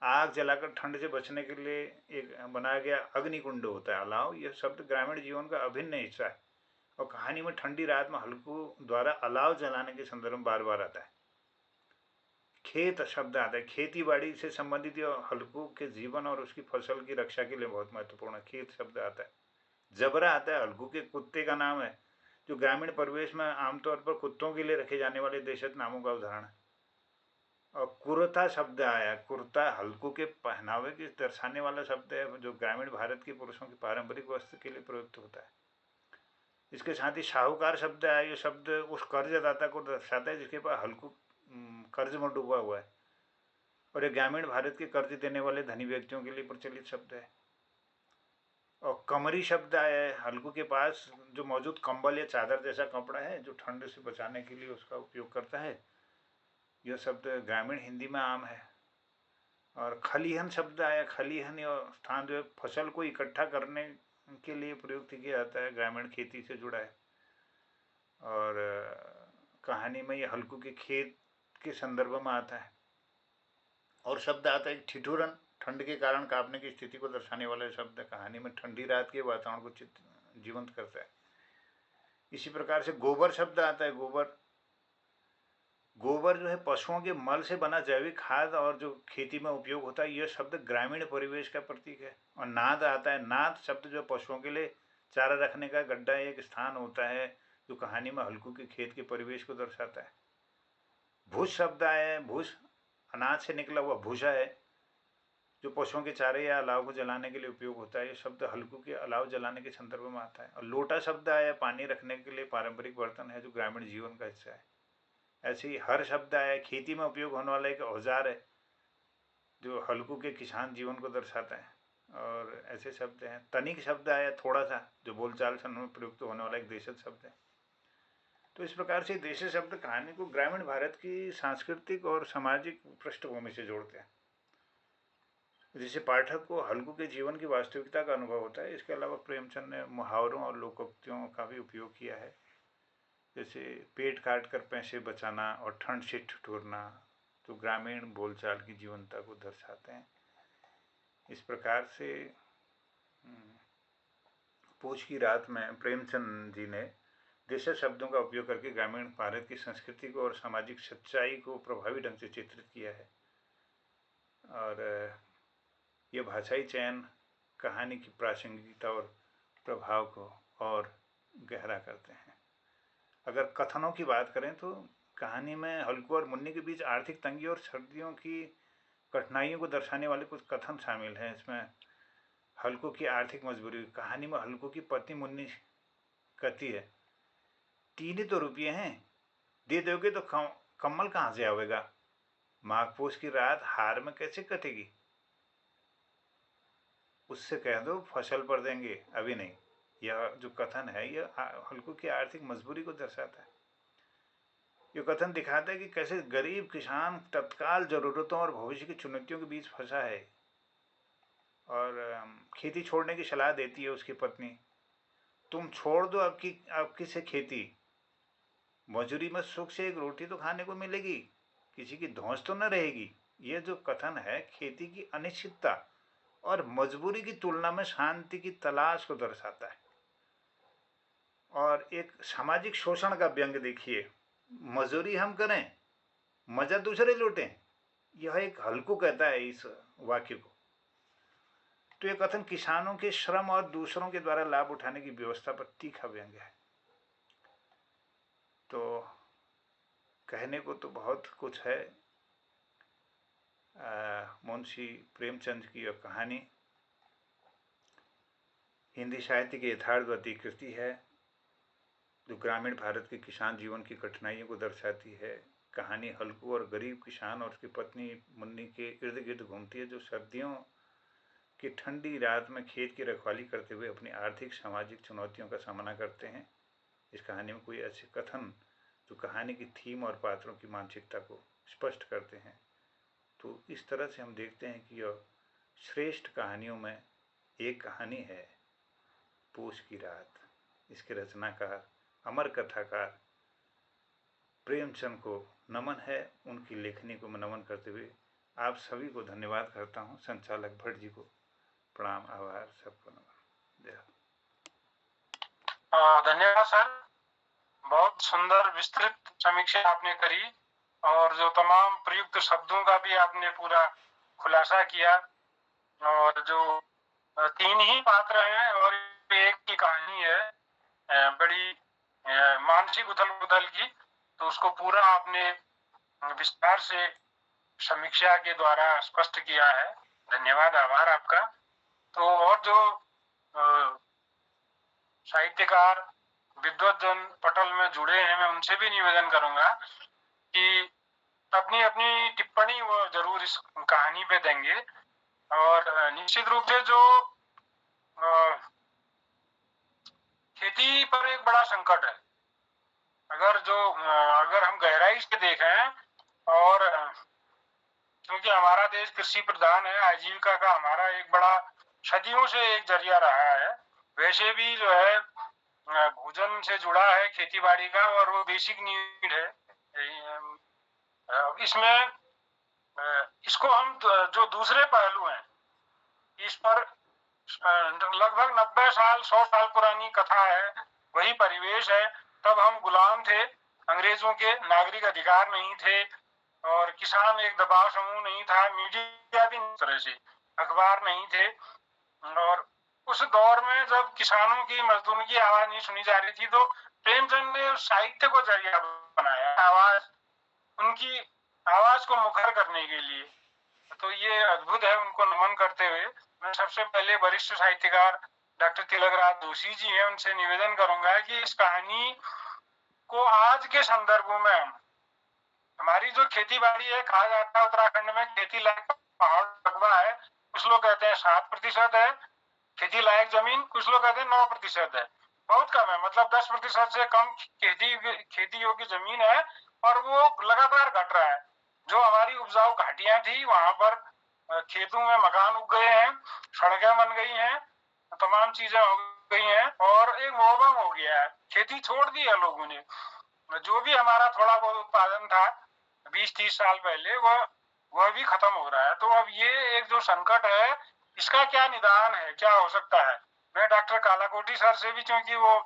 आग जलाकर ठंड से बचने के लिए एक बनाया गया अग्निकुंड होता है अलाव। यह शब्द ग्रामीण जीवन का अभिन्न हिस्सा है और कहानी में ठंडी रात में हल्कू द्वारा अलाव जलाने के संदर्भ में बार बार आता है। खेत शब्द आता है, खेती बाड़ी से संबंधित और हल्कू के जीवन और उसकी फसल की रक्षा के लिए बहुत महत्वपूर्ण है। खेत शब्द आता है। जबरा आता है, हल्कू के कुत्ते का नाम है जो ग्रामीण परिवेश में आमतौर पर कुत्तों के लिए रखे जाने वाले देशज नामों का उदाहरण है। और कुर्ता शब्द आया, कुर्ता हल्कू के पहनावे की दर्शाने वाला शब्द है जो ग्रामीण भारत के पुरुषों की पारंपरिक वस्त्र के लिए प्रयुक्त होता है। इसके साथ ही साहूकार शब्द आया, ये शब्द उस कर्जदाता को दर्शाता है जिसके पास हल्कू कर्ज में डूबा हुआ है और ये ग्रामीण भारत के कर्ज देने वाले धनी व्यक्तियों के लिए प्रचलित शब्द है। और कमरी शब्द आया है, हल्कू के पास जो मौजूद कंबल या चादर जैसा कपड़ा है जो ठंड से बचाने के लिए उसका उपयोग करता है। यह शब्द ग्रामीण हिंदी में आम है। और खलिहन शब्द आया, खलिहन यह स्थान जो है फसल को इकट्ठा करने के लिए प्रयुक्त किया जाता है, ग्रामीण खेती से जुड़ा है। और कहानी में यह हल्कू के खेत के संदर्भ में आता है। और शब्द आता है ठिठुरन, ठंड के कारण कांपने की स्थिति को दर्शाने वाला शब्द कहानी में ठंडी रात के वातावरण को जीवंत करता है। इसी प्रकार से गोबर शब्द आता है, गोबर गोबर जो है पशुओं के मल से बना जैविक खाद और जो खेती में उपयोग होता है, यह शब्द ग्रामीण परिवेश का प्रतीक है। और नाद आता है, नाद शब्द जो पशुओं के लिए चारा रखने का गड्ढा एक स्थान होता है जो कहानी में हल्कू के खेत के परिवेश को दर्शाता है। भूस शब्द आया है, भूस अनाज से निकला हुआ भूसा है जो पशुओं के चारे या अलाव को जलाने के लिए उपयोग होता है। यह शब्द हल्कू के अलाव जलाने के संदर्भ में आता है। और लोटा शब्द आया, पानी रखने के लिए पारंपरिक बर्तन है जो ग्रामीण जीवन का हिस्सा है। ऐसे ही हर शब्द आया, खेती में उपयोग होने वाला एक औजार है जो हल्कू के किसान जीवन को दर्शाता है। और ऐसे शब्द हैं। तनिक शब्द आया, थोड़ा सा, जो बोलचाल में प्रयुक्त होने वाला एक देशज शब्द है। तो इस प्रकार से देशज शब्द कहानी को ग्रामीण भारत की सांस्कृतिक और सामाजिक पृष्ठभूमि से जोड़ते हैं, जिससे पाठक को हल्कू के जीवन की वास्तविकता का अनुभव होता है। इसके अलावा प्रेमचंद ने मुहावरों और लोकोक्तियों का भी उपयोग किया है, जैसे पेट काट कर पैसे बचाना और ठंड से ठिठुरना, तो ग्रामीण बोलचाल की जीवनता को दर्शाते हैं। इस प्रकार से पूछ की रात में प्रेमचंद जी ने देशज शब्दों का उपयोग करके ग्रामीण भारत की संस्कृति को और सामाजिक सच्चाई को प्रभावी ढंग से चित्रित किया है। और ये भाषाई चयन कहानी की प्रासंगिकता और प्रभाव को और गहरा करते हैं। अगर कथनों की बात करें तो कहानी में हल्कू और मुन्नी के बीच आर्थिक तंगी और सर्दियों की कठिनाइयों को दर्शाने वाले कुछ कथन शामिल हैं। इसमें हल्कू की आर्थिक मजबूरी, कहानी में हल्कू की पत्नी मुन्नी कहती है, 3 ही तो रुपये हैं, दे दोगे तो कम्बल कहाँ से आवेगा, माघ पूस की रात हार में कैसे कटेगी, उससे कह दो फसल पर देंगे, अभी नहीं। यह जो कथन है यह हल्कू की आर्थिक मजबूरी को दर्शाता है। यह कथन दिखाता है कि कैसे गरीब किसान तत्काल जरूरतों और भविष्य की चुनौतियों के बीच फंसा है और खेती छोड़ने की सलाह देती है उसकी पत्नी, तुम छोड़ दो आपकी से खेती, मजूरी में सुख से एक रोटी तो खाने को मिलेगी, किसी की धौंस तो न रहेगी। यह जो कथन है खेती की अनिश्चितता और मजबूरी की तुलना में शांति की तलाश को दर्शाता है। और एक सामाजिक शोषण का व्यंग देखिए, मजूरी हम करें, मजा दूसरे लूटें, यह एक हल्कू कहता है इस वाक्य को। तो यह कथन किसानों के श्रम और दूसरों के द्वारा लाभ उठाने की व्यवस्था पर तीखा व्यंग है। तो कहने को तो बहुत कुछ है। मुंशी प्रेमचंद की यह कहानी हिंदी साहित्य की यथार्थवादी कृति है जो ग्रामीण भारत के किसान जीवन की कठिनाइयों को दर्शाती है। कहानी हल्कू और गरीब किसान और उसकी पत्नी मुन्नी के इर्द गिर्द घूमती है जो सर्दियों कि ठंडी रात में खेत की रखवाली करते हुए अपनी आर्थिक सामाजिक चुनौतियों का सामना करते हैं। इस कहानी में कोई ऐसे कथन जो कहानी की थीम और पात्रों की मानसिकता को स्पष्ट करते हैं। तो इस तरह से हम देखते हैं कि यह श्रेष्ठ कहानियों में एक कहानी है, पूस की रात। इसके रचनाकार, अमर कथाकार प्रेमचंद को नमन है। उनकी लेखनी को मैं नमन करते हुए आप सभी को धन्यवाद करता हूँ। संचालक भट्ट जी को प्रणाम, आभार, सबको नमन। धन्यवाद सर, बहुत सुंदर विस्तृत समीक्षा आपने करी और जो तमाम प्रयुक्त शब्दों का भी आपने पूरा खुलासा किया, और जो 3 ही पात्र हैं और एक की कहानी है बड़ी मानसिक उथल-पुथल की, तो उसको पूरा आपने विस्तार से समीक्षा के द्वारा स्पष्ट किया है। धन्यवाद, आभार आपका। तो और जो साहित्यकार विद्वतजन पटल में जुड़े हैं, मैं उनसे भी निवेदन करूंगा कि अपनी अपनी टिप्पणी वो जरूर इस कहानी पे देंगे। और निश्चित रूप से जो खेती पर एक बड़ा संकट है, अगर हम गहराई से देखें, और क्योंकि हमारा देश कृषि प्रधान है, आजीविका का हमारा एक बड़ा सदियों से एक जरिया रहा है। वैसे भी जो है भोजन से जुड़ा है खेती बाड़ी का, और वो बेसिक नीड है। इसमें इसको हम जो दूसरे पहलू हैं, इस पर लगभग 90 साल 100 साल पुरानी कथा है, वही परिवेश है। तब हम गुलाम थे, अंग्रेजों के नागरिक अधिकार नहीं थे, और किसान एक दबाव समूह नहीं था, मीडिया भी इस तरह से, अखबार नहीं थे। और उस दौर में जब किसानों की, मजदूरों की आवाज नहीं सुनी जा रही थी, तो प्रेमचंद ने साहित्य को जरिया बनाया आवाज, उनकी आवाज को मुखर करने के लिए। तो ये अद्भुत है। उनको नमन करते हुए मैं सबसे पहले वरिष्ठ साहित्यकार डॉक्टर तिलकराज जोशी जी हैं, उनसे निवेदन करूंगा कि इस कहानी को आज के संदर्भों में हमारी जो खेती बाड़ी है, कहा जाता है उत्तराखंड में खेती लायक पहाड़ रकबा है, कुछ लोग कहते हैं 7% है खेती लायक जमीन, कुछ लोग कहते हैं 9% है, बहुत कम है। मतलब 10% से कम खेती योग्य जमीन है, और वो लगातार घट रहा है। जो हमारी उपजाऊ घाटियां थी, वहां पर खेतों में मकान उग गए हैं, सड़कें बन गई हैं, तमाम चीजें हो गई हैं, और एक मोहबम हो गया है। खेती छोड़ दी है लोगों ने। जो भी हमारा थोड़ा बहुत उत्पादन था 20-30 साल पहले, वह भी खत्म हो रहा है। तो अब ये एक जो संकट है, इसका क्या निदान है, क्या हो सकता है? मैं डॉक्टर कालाकोटी सर से भी, क्योंकि वो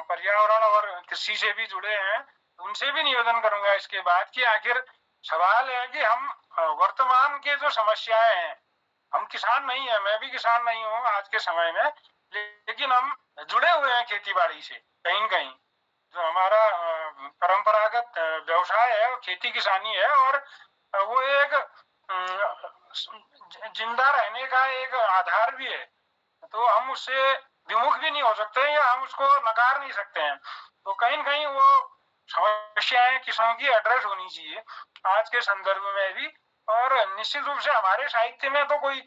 पर्यावरण और कृषि से भी जुड़े हैं, उनसे भी निवेदन करूंगा इसके बाद कि आखिर सवाल है कि हम वर्तमान के जो समस्याएं हैं, हम किसान नहीं है, मैं भी किसान नहीं हूँ आज के समय में, लेकिन हम जुड़े हुए हैं खेती बाड़ी से कहीं न कहीं। जो हमारा परंपरागत व्यवसाय है वो खेती किसानी है, और वो एक जिंदा रहने का एक आधार भी है। तो हम उससे विमुख भी नहीं हो सकते, या हम उसको नकार नहीं सकते हैं। तो कहीं न कहीं वो समस्याएं किसानों की एड्रेस होनी चाहिए आज के संदर्भ में भी। और निश्चित रूप से हमारे साहित्य में तो कोई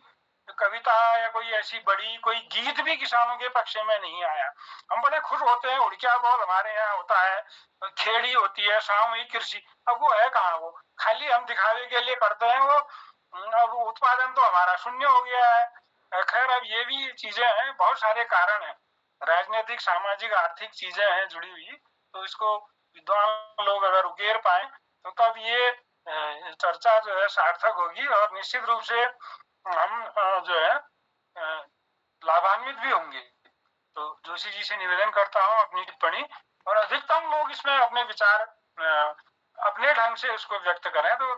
कविता या कोई ऐसी बड़ी कोई गीत भी किसानों के पक्ष में नहीं आया। हम बड़े खुश होते हैं, उड़किया बॉल हमारे यहाँ होता है, खेड़ी होती है, सामूहिक कृषि, अब वो है कहाँ? वो खाली हम दिखावे के लिए करते हैं। वो अब उत्पादन तो हमारा शून्य हो गया है। खैर, अब ये भी चीजें हैं, बहुत सारे कारण हैं, राजनीतिक, सामाजिक, आर्थिक चीजें हैं जुड़ी हुई। तो इसको विद्वान लोग अगर उकेर पाए तो तब ये चर्चा जो है सार्थक होगी, और निश्चित रूप से हम जो है लाभान्वित भी होंगे। तो जोशी जी से निवेदन करता हूँ अपनी टिप्पणी, और अधिकतम लोग इसमें अपने विचार अपने ढंग से उसको व्यक्त करें तो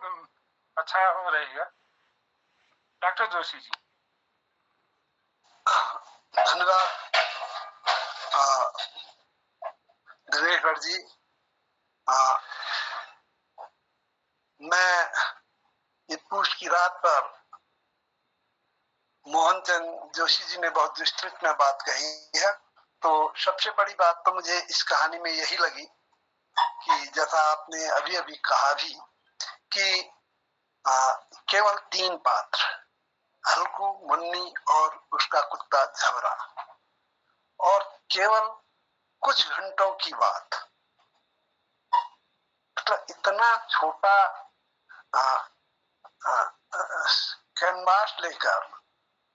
अच्छा रहेगा। डॉक्टर जोशी जी। धन्यवाद दिनेश भट्ट जी। मैं ये पूछ की रात पर मोहन चंद जोशी जी ने बहुत विस्तृत में बात कही है। तो सबसे बड़ी बात तो मुझे इस कहानी में यही लगी कि जैसा आपने अभी अभी कहा भी कि केवल 3 पात्र, हल्कू, मुन्नी और उसका कुत्ता झबरा। और केवल कुछ घंटों की बात, मतलब इतना छोटा कैनवास लेकर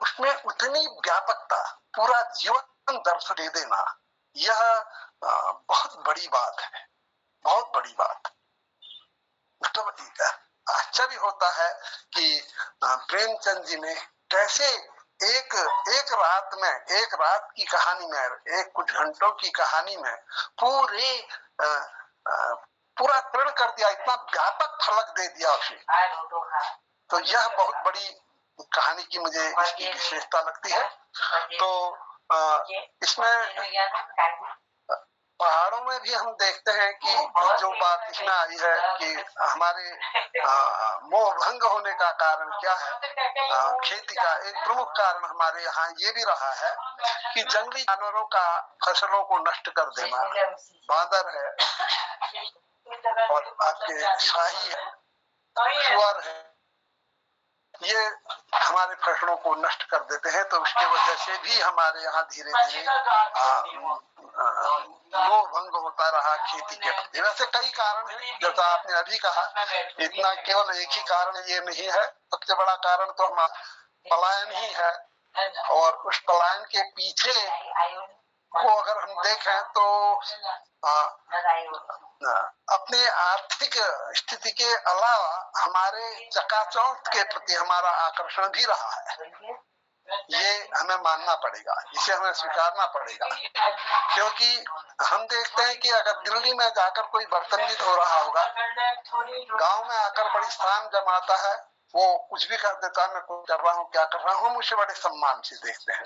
उसमें उतनी व्यापकता, पूरा जीवन दर्श दे देना, यह बहुत बड़ी बात है, बहुत बड़ी बात। मतलब आश्चर्य होता है कि प्रेमचंद जी ने कैसे एक रात में, एक रात की कहानी में, एक कुछ घंटों की कहानी में पूरा तरण कर दिया, इतना व्यापक फलक दे दिया उसे। तो यह बहुत बड़ी कहानी की मुझे इसकी विशेषता लगती है। तो इसमें पहाड़ों में भी हम देखते हैं कि जो बात इसमें आई है कि हमारे मोह भंग होने का कारण क्या है, खेती का एक प्रमुख कारण हमारे यहाँ ये भी रहा है कि जंगली जानवरों का फसलों को नष्ट कर देना। बांदर है और आपके शाही है, सुअर है, ये हमारे फसलों को नष्ट कर देते हैं। तो उसके वजह से भी हमारे यहाँ धीरे धीरे मोह भंग होता रहा खेती के प्रति। वैसे कई कारण हैं, जैसा आपने अभी कहा, इतना केवल एक ही कारण ये नहीं है। सबसे बड़ा कारण तो हमारा पलायन ही है, और उस पलायन के पीछे को अगर हम देखें तो अपने आर्थिक स्थिति के अलावा हमारे चकाचौंध के प्रति हमारा आकर्षण भी रहा है। ये हमें मानना पड़ेगा, इसे हमें स्वीकारना पड़ेगा। क्योंकि हम देखते हैं कि अगर दिल्ली में जाकर कोई बर्तन भी धो रहा होगा, गांव में आकर बड़ी शान जमाता है, वो कुछ भी कर देता है, मैं कुछ कर रहा हूँ, क्या कर रहा हूँ, मुझे बड़े सम्मान से देखते हैं।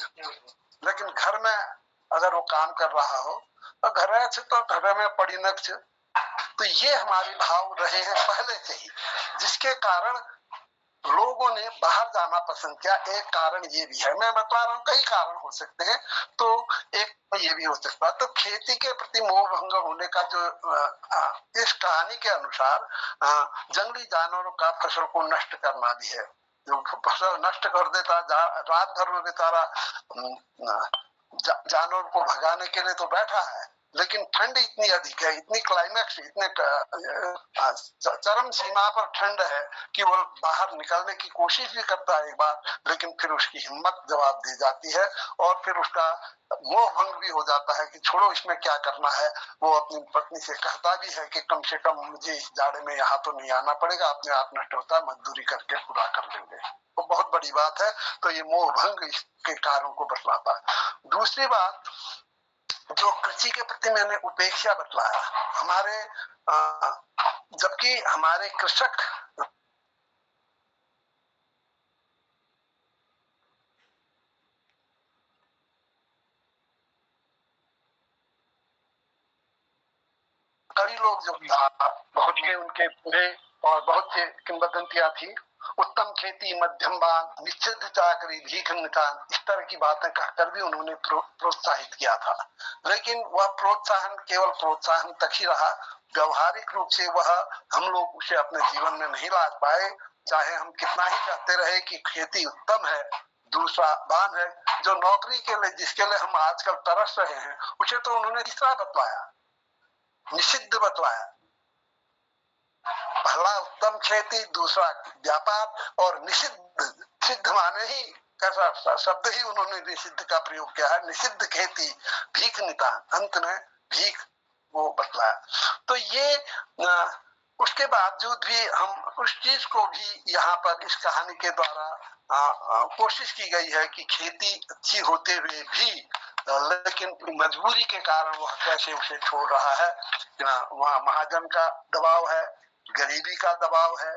लेकिन घर में अगर वो काम कर रहा हो तो घर से तो घर में पड़ी नक्श, तो ये हमारे भाव रहे हैं पहले से ही, जिसके कारण लोगों ने बाहर जाना पसंद किया। एक कारण ये भी है, मैं बता रहा हूँ कई कारण हो सकते हैं, तो एक ये भी हो सकता है। तो खेती के प्रति मोह भंग होने का जो इस कहानी के अनुसार जंगली जानवरों का फसल को नष्ट करना भी है। जो फसल नष्ट कर देता, रात भर में बेचारा जानवर को भगाने के लिए तो बैठा है, लेकिन ठंड इतनी अधिक है, इतनी क्लाइमैक्स, इतने चरम सीमा पर ठंड है कि वो बाहर निकलने की कोशिश भी करता है एक बार, लेकिन फिर उसकी हिम्मत जवाब दी जाती है और फिर उसका मोह भंग भी हो जाता है कि छोड़ो इसमें क्या करना है। वो अपनी पत्नी से कहता भी है कि कम से कम मुझे इस जाड़े में यहाँ तो नहीं आना पड़ेगा, अपने आप नष्ट होता है, मजदूरी करके पूरा कर लेंगे। तो बहुत बड़ी बात है। तो ये मोह भंग के कारणों को बतलाता है। दूसरी बात, जो कृषि के प्रति मैंने उपेक्षा बतलाया, हमारे जबकि हमारे कृषक कई लोग जो था, बहुत के उनके बूढ़े और बहुत से किंवदंतियां थी, उत्तम खेती, मध्यम बान, निश्चित चाकरी, भीख निदान, इस तरह की बातें कहकर भी उन्होंने प्रोत्साहित किया था। लेकिन वह प्रोत्साहन केवल प्रोत्साहन तक ही रहा, व्यवहारिक रूप से वह हम लोग उसे अपने जीवन में नहीं ला पाए। चाहे हम कितना ही कहते रहे कि खेती उत्तम है, दूसरा बान है, जो नौकरी के लिए, जिसके लिए हम आजकल तरस रहे हैं, उसे तो उन्होंने तीसरा बतलाया, निषिद्ध बतलाया। पहला उत्तम खेती, दूसरा व्यापार, और निषिद्ध, सिद्ध माने ही कैसा शब्द ही उन्होंने निषिद्ध का प्रयोग किया है, निषिद्ध खेती, भीख निदान, अंत में भीख वो बतलाया। तो ये उसके बावजूद भी हम उस चीज को भी यहाँ पर इस कहानी के द्वारा कोशिश की गई है कि खेती अच्छी होते हुए भी, लेकिन मजबूरी के कारण वह कैसे उसे छोड़ रहा है। वहाँ महाजन का दबाव है, गरीबी का दबाव है,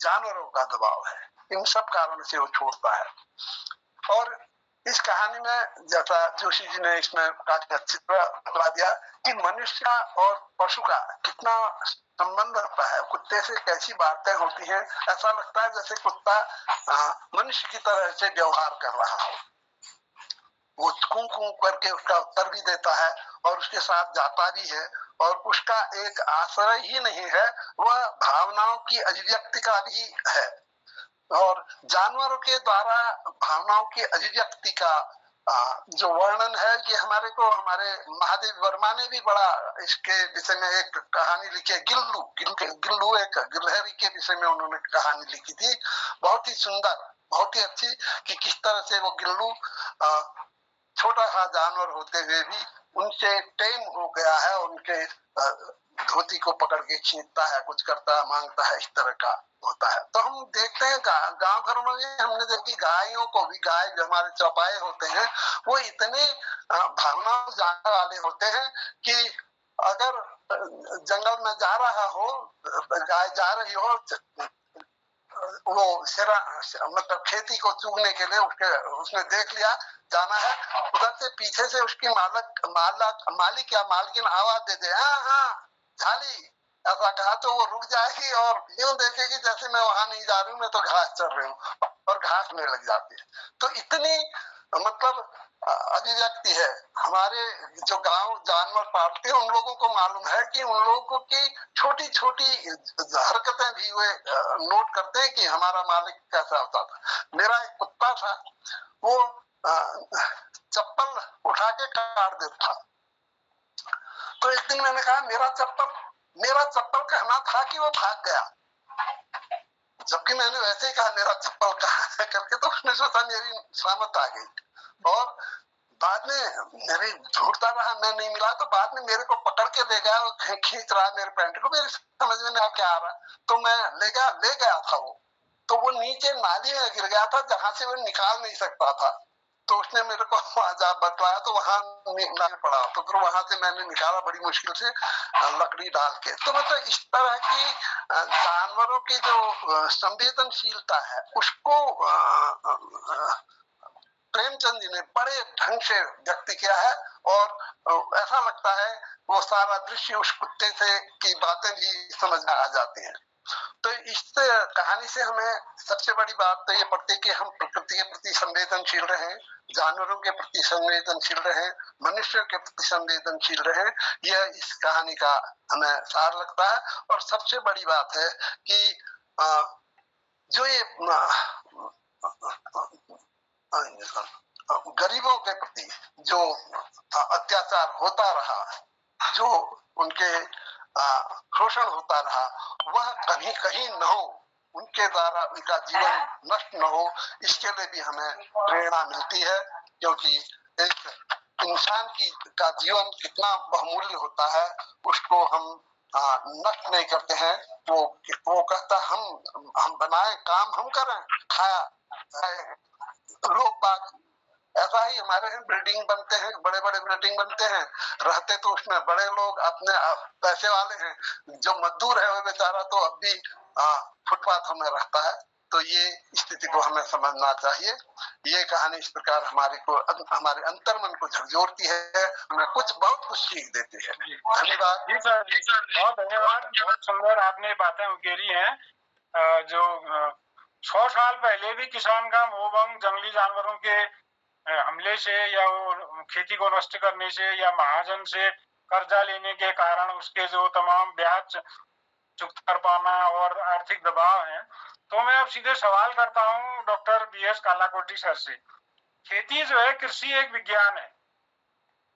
जानवरों का दबाव है, इन सब कारणों से वो छोड़ता है। और इस कहानी में जैसा जोशी जी ने इसमें काफी अच्छी तरह बता दिया कि मनुष्य और पशु का कितना संबंध होता है, कुत्ते से कैसी बातें होती हैं। ऐसा लगता है जैसे कुत्ता मनुष्य की तरह से व्यवहार कर रहा हो, वो कूं कूं करके उसका उत्तर भी देता है और उसके साथ जाता भी है, और उसका एक आश्रय ही नहीं है, वह भावनाओं की अभिव्यक्ति का भी है। और जानवरों के द्वारा भावनाओं की अभिव्यक्ति का जो वर्णन है, ये हमारे महादेव वर्मा ने भी बड़ा इसके विषय में एक कहानी लिखी है। गिल्लू एक गिलहरी के विषय में उन्होंने कहानी लिखी थी, बहुत ही सुंदर, बहुत ही अच्छी, कि किस तरह से वो गिल्लू छोटा सा जानवर होते हुए भी उनसे टेम हो गया है, उनके धोती को पकड़ के खींचता है, कुछ करता है, मांगता है, इस तरह का होता है। तो हम देखते हैं गांव घरों में हमने देखी गायों को भी, गाय जो हमारे चौपाए होते हैं वो इतने भावना जानने वाले होते हैं कि अगर जंगल में जा रहा हो, गाय जा रही हो, वो मतलब खेती को चूगने के लिए उसने देख लिया जाना है, उधर से पीछे से उसकी मालिक या मालकिन आवाज दे दे, हाँ हाँ झाली, ऐसा कहा तो वो रुक जाएगी और यूं देखेगी जैसे मैं वहां नहीं जा रही हूँ, मैं तो घास चर रही हूँ, और घास में लग जाती है। तो इतनी मतलब अभिव्यक्ति है। हमारे जो गांव जानवर पालते हैं उन लोगों को मालूम है कि उन लोगों की छोटी छोटी हरकतें भी वे नोट करते हैं कि हमारा मालिक कैसा होता था। मेरा एक कुत्ता था, वो चप्पल उठा के काट देता था। तो एक दिन मैंने कहा मेरा चप्पल कहना था कि वो भाग गया, जबकि मैंने वैसे ही कहा मेरा चप्पल कहाँ है करके, तो उसने सोचा मेरी सहमत आ गई। और बाद में मेरे ढूंढता रहा, मैं नहीं मिला, तो बाद में मेरे को पकड़ के ले गया, खींच रहा मेरे पैंट को, मेरी समझ में नहीं क्या आ रहा, तो मैं ले गया था वो, तो वो नीचे नाली में गिर गया था जहां से वो निकाल नहीं सकता था। तो उसने मेरे को वहां जा बतलाया, तो वहां निकाल पड़ा, तो फिर वहां से मैंने निकाला बड़ी मुश्किल से लकड़ी डाल के। तो मतलब इस तरह की जानवरों की जो संवेदनशीलता है उसको प्रेमचंद जी ने बड़े ढंग से व्यक्त किया है, और ऐसा लगता है वो सारा दृश्य उस कुत्ते से की बातें भी समझ में आ जाती हैं। तो इस कहानी से हमें सबसे बड़ी बात तो ये पड़ती है कि हम प्रकृति के प्रति संवेदनशील रहें, जानवरों के प्रति संवेदनशील रहें, मनुष्य के प्रति संवेदनशील रहें। यह इस कहानी का हमें सार लगता है। और सबसे बड़ी बात है कि जो ये गरीबों के प्रति जो अत्याचार होता रहा, जो उनके शोषण होता रहा, वह कहीं कहीं न हो, उनके द्वारा उनका जीवन नष्ट न हो, इसके लिए भी हमें प्रेरणा मिलती है। क्योंकि एक इंसान का जीवन कितना बहुमूल्य होता है, उसको हम नष्ट नहीं करते हैं। वो कहता हम बनाए, काम हम करें, खाया लोग बाग। ऐसा ही हमारे यहाँ बिल्डिंग बनते हैं, बड़े बड़े बिल्डिंग बनते हैं, रहते तो उसमें बड़े लोग अपने पैसे वाले हैं, जो मजदूर है वो बेचारा तो अब भी फुटपाथों में रहता है। तो ये स्थिति को हमें समझना चाहिए। ये कहानी इस प्रकार हमारे अंतर्मन को झकझोरती है, हमें बहुत कुछ सीख देती है। धन्यवाद। जी सर, बहुत धन्यवाद, बहुत सुंदर आपने बातें उकेरी हैं। जो 100 साल पहले भी किसान का मोहभंग जंगली जानवरों के हमले से, या वो खेती को नष्ट करने से, या महाजन से कर्जा लेने के कारण उसके जो तमाम ब्याज चुकता कर पाना और आर्थिक दबाव है। तो मैं अब सीधे सवाल करता हूं डॉक्टर BS कालाकोटी सर से। खेती जो है, कृषि एक विज्ञान है,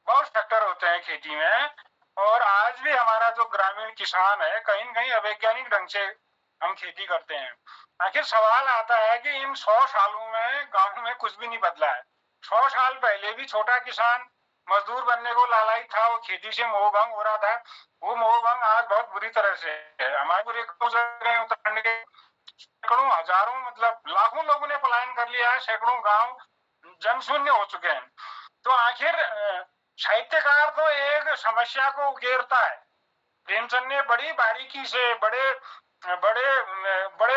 बहुत फैक्टर होते हैं खेती में, और आज भी हमारा जो ग्रामीण किसान है कहीं न कहीं अवैज्ञानिक ढंग से हम खेती करते हैं। आखिर सवाल आता है कि इन 100 सालों में गांव में कुछ भी नहीं बदला है। 100 साल पहले भी छोटा किसान मजदूर बनने को लालायित था, वो खेती से मोहभंग हो रहा था। वो मोहभंग आज बहुत बुरी तरह से है। हमारे पूरे उत्तराखंड के सैकड़ों, हजारों, मतलब लाखों लोगों ने पलायन कर लिया है, सैकड़ों गांव जनशून्य हो चुके हैं। तो आखिर साहित्यकार तो एक समस्या को उकेरता है। प्रेमचंद ने बड़ी बारीकी से, बड़े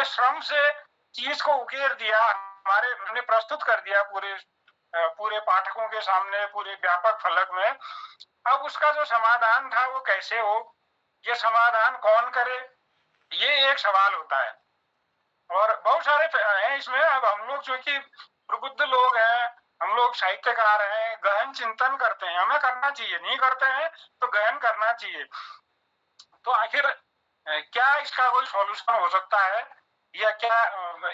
श्रम से चीज को उकेर दिया, हमने प्रस्तुत कर दिया पूरे पाठकों के सामने, पूरे व्यापक फलक में। अब उसका जो समाधान था वो कैसे हो, ये समाधान कौन करे, ये एक सवाल होता है। और बहुत सारे हैं इसमें। अब हम लोग चूंकि प्रबुद्ध लोग हैं, हम लोग साहित्यकार हैं, गहन चिंतन करते हैं, हमें करना चाहिए, नहीं करते हैं तो गहन करना चाहिए। तो आखिर क्या इसका कोई सॉल्यूशन हो सकता है? या क्या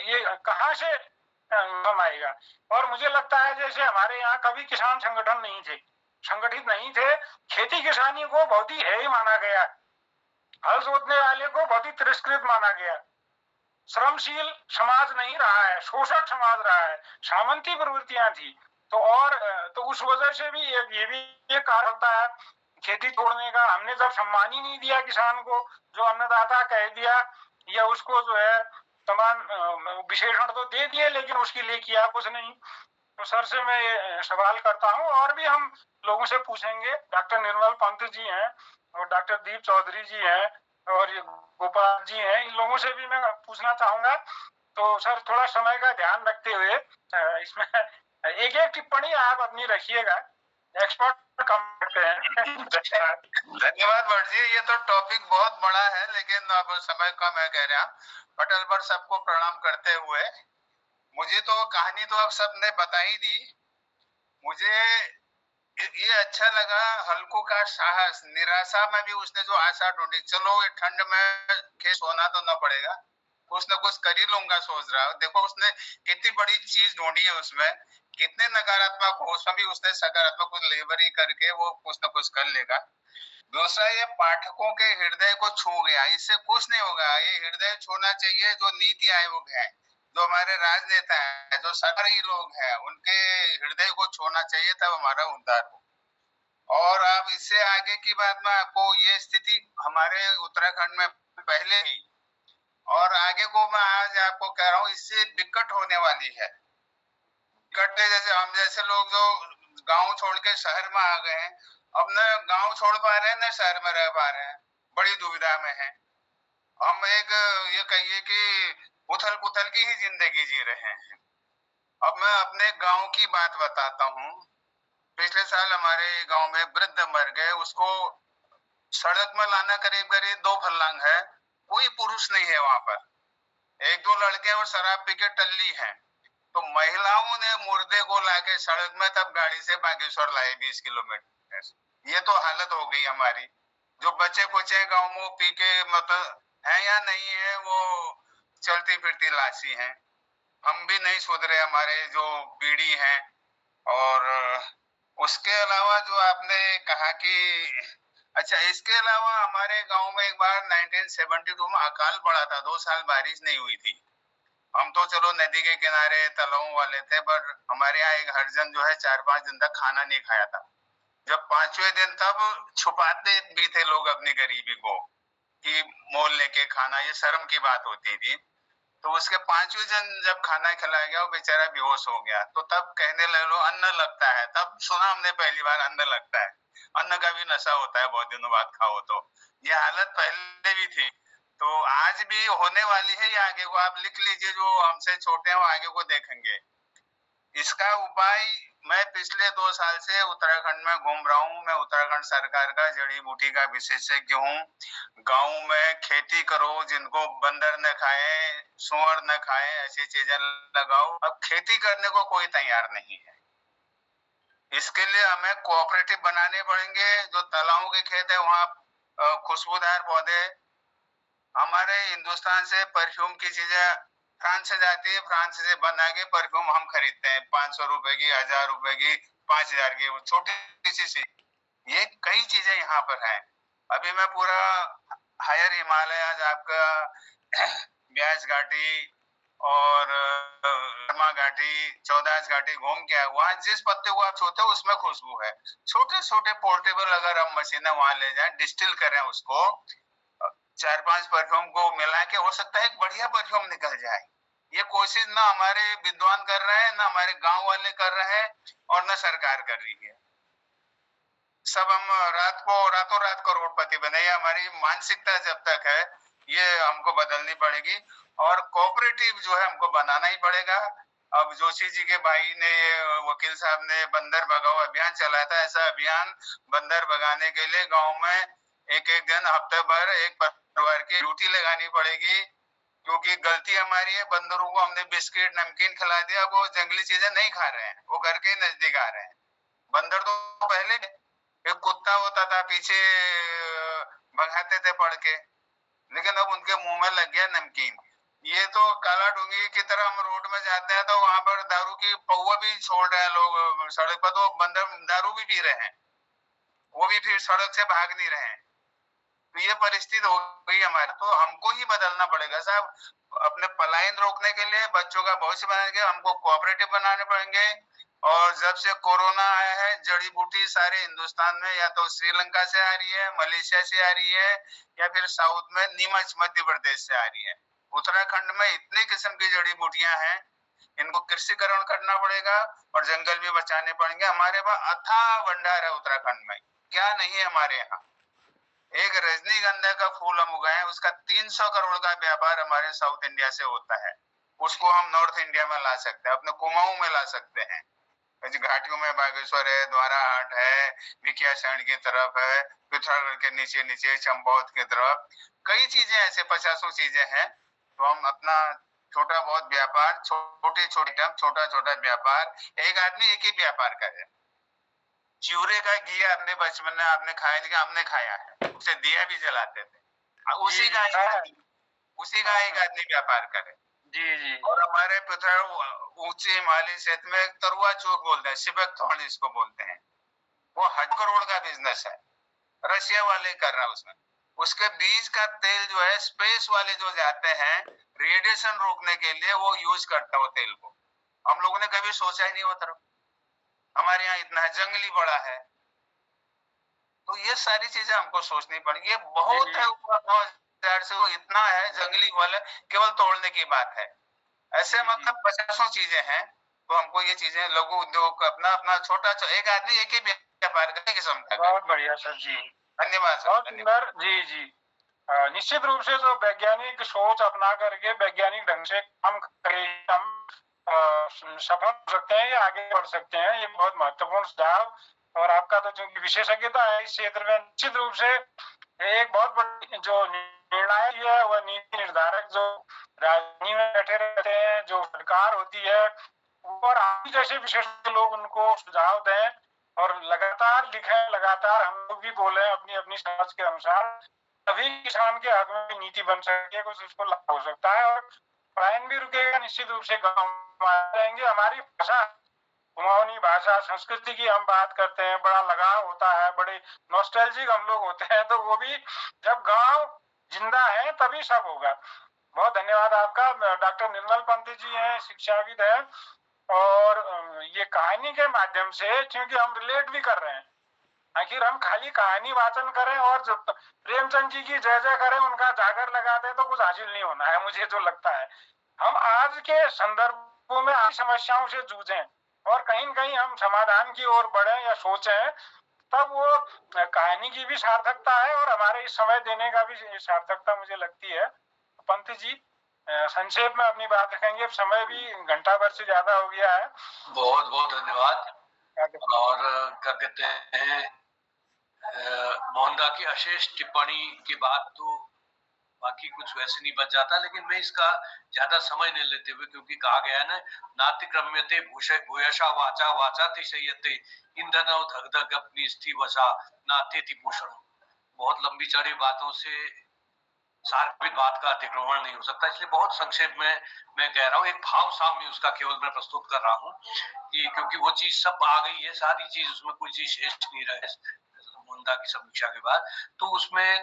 ये कहाँ से दम आएगा? और मुझे लगता है जैसे हमारे यहाँ कभी किसान संगठन नहीं थे, संगठित नहीं थे, खेती किसानी को बहुत ही है ही माना गया, हल जोतने वाले को बहुत ही तिरस्कृत माना गया, श्रमशील समाज नहीं रहा है, शोषक समाज रहा है, सामंती प्रवृत्तियां थी। तो और तो उस वजह से भी ये भी एक कारण होता है खेती छोड़ने का। हमने जब सम्मान ही नहीं दिया किसान को, जो अन्नदाता कह दिया, या उसको जो है समान विशेषण तो दे दिए लेकिन उसके लिए किया कुछ नहीं। तो सर से मैं ये सवाल करता हूँ, और भी हम लोगों से पूछेंगे, डॉक्टर निर्मल पंत जी हैं और डॉक्टर दीप चौधरी जी हैं और ये गोपाल जी हैं, इन लोगों से भी मैं पूछना चाहूंगा। तो सर थोड़ा समय का ध्यान रखते हुए इसमें एक एक टिप्पणी आप अपनी रखिएगा, एक्सपर्ट कम करते हैं। धन्यवाद भट्ट जी, ये तो टॉपिक बहुत बड़ा है लेकिन अब समय कम है कह रहे हैं। पटेल भट्ट सबको प्रणाम करते हुए, मुझे तो कहानी तो अब सबने बता ही दी। मुझे ये अच्छा लगा, हल्कू का साहस, निराशा में भी उसने जो आशा ढूंढी, चलो ये ठंड में के सोना तो न पड़ेगा, कुछ न कुछ कर ही लूंगा सोच रहा। देखो उसने कितनी बड़ी चीज ढूंढी है उसमें, कितने नकारात्मक हो उसमें भी उसने सकारात्मक कुछ लेबरी करके वो कुछ न कुछ कर लेगा। दूसरा, ये पाठकों के हृदय को छू गया, इससे कुछ नहीं होगा। ये हृदय छूना चाहिए जो नीति आयोग है, जो हमारे राजनेता है, जो सरकारी लोग हैं, उनके हृदय को छूना चाहिए, तब हमारा उद्धार हो। और अब इससे आगे की बात में आपको ये स्थिति हमारे उत्तराखंड में पहले ही और आगे को मैं आज आपको कह रहा हूँ, इससे विकट होने वाली है। विकट जैसे हम जैसे लोग जो गांव छोड़ के शहर में आ गए हैं, अब न गांव छोड़ पा रहे हैं न शहर में रह पा रहे हैं, बड़ी दुविधा में है। हम एक ये कहिए कि उथल पुथल की ही जिंदगी जी रहे हैं। अब मैं अपने गांव की बात बताता हूँ। पिछले साल हमारे गांव में वृद्ध मर गए, उसको सड़क में लाना करीब करीब 2 फर्लांग है, कोई पुरुष नहीं है वहां पर, 1-2 लड़के और शराब पी के टल्ली हैं। तो महिलाओं ने मुर्दे को लाके सड़क में तब गाड़ी से बागेश्वर लाए 20 किलोमीटर। ये तो हालत हो गई हमारी। जो बच्चे कुचे गांव में पी के मतलब है या नहीं है, वो चलती फिरती लाशी हैं। हम भी नहीं सुधरे, हमारे जो पीढ़ी है। और उसके अलावा जो आपने कहा कि अच्छा, इसके अलावा हमारे गांव में एक बार 1972 में अकाल पड़ा था, 2 साल बारिश नहीं हुई थी। हम तो चलो नदी के किनारे तलाव वाले थे, पर हमारे यहाँ एक हरिजन जो है 4-5 दिन तक खाना नहीं खाया था। जब 5वें दिन तब छुपाते भी थे लोग अपनी गरीबी को कि मोल लेके खाना, ये शर्म की बात होती थी। तो उसके 5वें दिन जब खाना खिलाया गया, वो बेचारा बेहोश हो गया। तो तब कहने लगे अन्न लगता है, तब सुना हमने पहली बार अन्न लगता है, अन्न का भी नशा होता है बहुत दिनों बाद खाओ तो। ये हालत पहले भी थी, तो आज भी होने वाली है। ये आगे को आप लिख लीजिए, जो हमसे छोटे हैं वो आगे को देखेंगे। इसका उपाय मैं पिछले 2 साल से उत्तराखंड में घूम रहा हूँ। मैं उत्तराखंड सरकार का जड़ी बूटी का विशेषज्ञ हूँ। गाँव में खेती करो, जिनको बंदर न खाए, सुअर न खाए, ऐसी चीजें लगाओ। अब खेती करने को कोई तैयार नहीं है। इसके लिए हमें कोऑपरेटिव बनाने पड़ेंगे। जो तालाबों के खेत है वहाँ खुशबूदार पौधे, हमारे हिंदुस्तान से परफ्यूम की चीजें फ्रांस से जाती है, फ्रांस से बना के परफ्यूम हम खरीदते हैं 500 रुपए की, 1000 रुपए की, 5000 की, वो छोटी सी। ये कई चीजें यहाँ पर हैं। अभी मैं पूरा हायर हिमालय आपका ब्यास घाटी और वर्मा घाटी, चौदास घाटी घूम के आया। वहाँ जिस पत्ते को आप छूते हो उसमें खुशबू है। छोटे छोटे पोर्टेबल अगर हम मशीनें वहां ले जाए, डिस्टिल करें उसको, 4-5 परफ्यूम को मिला के, हो सकता है एक बढ़िया परफ्यूम निकल जाए। ये कोशिश ना हमारे विद्वान कर रहे हैं, ना हमारे गांव वाले कर रहे हैं, और ना सरकार कर रही है। सब हम रातों रात करोड़पति बने। ये हमारी मानसिकता जब तक है, ये हमको बदलनी पड़ेगी। और कोऑपरेटिव जो है हमको बनाना ही पड़ेगा। अब जोशी जी के भाई ने, वकील साहब ने बंदर भगाओ अभियान चलाया था। ऐसा अभियान बंदर भगाने के लिए गाँव में एक दिन हफ्ते भर एक परिवार की ड्यूटी लगानी पड़ेगी, क्योंकि गलती हमारी है। बंदरों को हमने बिस्किट नमकीन खिला दिया, वो जंगली चीजें नहीं खा रहे हैं, वो घर के नजदीक आ रहे हैं। बंदर तो पहले एक कुत्ता होता था, पीछे भगाते थे पड़ के, लेकिन अब उनके मुंह में लग गया नमकीन। ये तो काला डूंगी की तरह हम रोड में जाते हैं तो वहां पर दारू की पौवा भी छोड़ रहे हैं लोग सड़क पर, तो बंदर दारू भी पी रहे हैं, वो भी फिर सड़क से भाग नहीं रहे हैं। तो ये परिस्थिति हो गई हमारी, तो हमको ही बदलना पड़ेगा साहब। अपने पलायन रोकने के लिए, बच्चों का भविष्य बनाने के लिए हमको कोऑपरेटिव बनाने पड़ेंगे। और जब से कोरोना आया है, जड़ी बूटी सारे हिंदुस्तान में या तो श्रीलंका से आ रही है, मलेशिया से आ रही है, या फिर साउथ में नीमच मध्य प्रदेश से आ रही है। उत्तराखंड में इतनी किस्म की जड़ी बूटियां हैं, इनको कृषिकरण करना पड़ेगा और जंगल भी बचाने पड़ेंगे। हमारे पास अथाह भंडार है उत्तराखंड में, क्या नहीं है हमारे यहाँ। एक रजनीगंधा का फूल हम उगाए, उसका 300 करोड़ का व्यापार हमारे साउथ इंडिया से होता है। उसको हम नॉर्थ इंडिया में ला सकते हैं, अपने कुमाऊं में ला सकते हैं। घाटियों में बागेश्वर है, द्वाराहाट है, विकियाशरण की तरफ है, पिथौरागढ़ के नीचे नीचे चंपावत की तरफ, कई चीजें ऐसे 50 चीजें हैं। तो हम अपना छोटा बहुत व्यापार, छोटे छोटे छोटा छोटा व्यापार, एक आदमी एक ही व्यापार करे। चिवरे का घी आपने बचपन में आपने खाया नहीं, हमने खाया है, उसे दिया भी जलाते थे। उसी का एक आदमी व्यापार करे। जी जी। और हमारे ऊंचे हिमालय क्षेत्र में तरुआ चौक बोलते हैं, सिबक थॉर्न इसको बोलते हैं, वो 1 करोड़ का बिजनेस है, रशिया वाले कर रहा है उसमें। उसके बीज का तेल जो है, स्पेस वाले जो जाते हैं रेडिएशन रोकने के लिए, वो यूज करता है वो तेल को। हम लोगों ने कभी सोचा ही नहीं वो तरफ। हमारे यहाँ इतना है, जंगली बड़ा है। तो ये सारी चीजें हमको सोचनी पड़ेगी। ये बहुत है, ऊपर 9,000 से वो इतना है, जंगली वाले केवल तोड़ने की बात है। ऐसे मतलब 50 चीजें हैं। तो हमको ये चीजें, लघु उद्योग अपना अपना छोटा एक आदमी एक ही व्यापार करने की क्षमता। बहुत बढ़िया सर जी, धन्यवाद सर। बहुत सुंदर। जी जी, निश्चित रूप से जो वैज्ञानिक सोच अपना करके वैज्ञानिक ढंग से काम करें, हम सफल हो सकते हैं या आगे बढ़ सकते हैं। ये बहुत महत्वपूर्ण सुझाव, और आपका तो चूंकि विशेषज्ञता है इस क्षेत्र में, निश्चित रूप से एक बहुत बड़ी जो निर्णायक है वह नीति निर्धारक जो राजनीति में बैठे रहते हैं, जो सरकार होती है, और आप जैसे विशेषज्ञ लोग उनको सुझाव दें और लगातार लिखें, लगातार हम लोग भी बोले अपनी अपनी समझ के अनुसार, तभी किसान के हक में नीति बन सके, कुछ उसको लाभ हो सकता है और पलायन भी रुकेगा। निश्चित रूप से गाँव रहेंगे। हमारी भाषा, कुमाऊनी भाषा संस्कृति की हम बात करते हैं, बड़ा लगाव होता है, बड़े नॉस्टैल्जिक हम लोग होते हैं, तो वो भी जब गांव जिंदा है तभी सब होगा। बहुत धन्यवाद आपका। डॉक्टर निर्मल पंत जी हैं, शिक्षाविद हैं, और ये कहानी के माध्यम से, क्योंकि हम रिलेट भी कर रहे हैं, आखिर हम खाली कहानी वाचन करें और जो प्रेमचंद जी की जय जय करें, उनका जागर लगा दें, तो कुछ हासिल नहीं होना है, मुझे जो लगता है। हम आज के संदर्भों में आज समस्याओं से जूझें और कहीं न कहीं हम समाधान की ओर बढ़ें या सोचें, तब वो कहानी की भी सार्थकता है और हमारे इस समय देने का भी सार्थकता मुझे लगती है। पंत जी संक्षेप में अपनी बात रखेंगे, समय भी घंटा भर से ज्यादा हो गया है। बहुत बहुत धन्यवाद। और क्या कहते हैं, मोहनदा की अशेष टिप्पणी के बाद तो बाकी कुछ वैसे नहीं बच जाता, लेकिन मैं इसका ज्यादा समय नहीं लेते हुए, क्योंकि कहा गया है ना, नातिक्रम्यते भूयशा वाचा वाचा तिशयते इंधन धगधग अपनी स्थि वशा नाते भूषण। बहुत लंबी चौड़ी बातों से सार्वत्रिक बात का अतिक्रमण नहीं हो सकता, इसलिए बहुत संक्षेप में मैं कह रहा हूँ। एक भाव साम्य उसका केवल मैं प्रस्तुत कर रहा हूँ कि क्योंकि वो चीज सब आ गई है, सारी चीज, उसमें कोई चीज शेष नहीं रहे मुंडा की समीक्षा के बाद। तो उसमें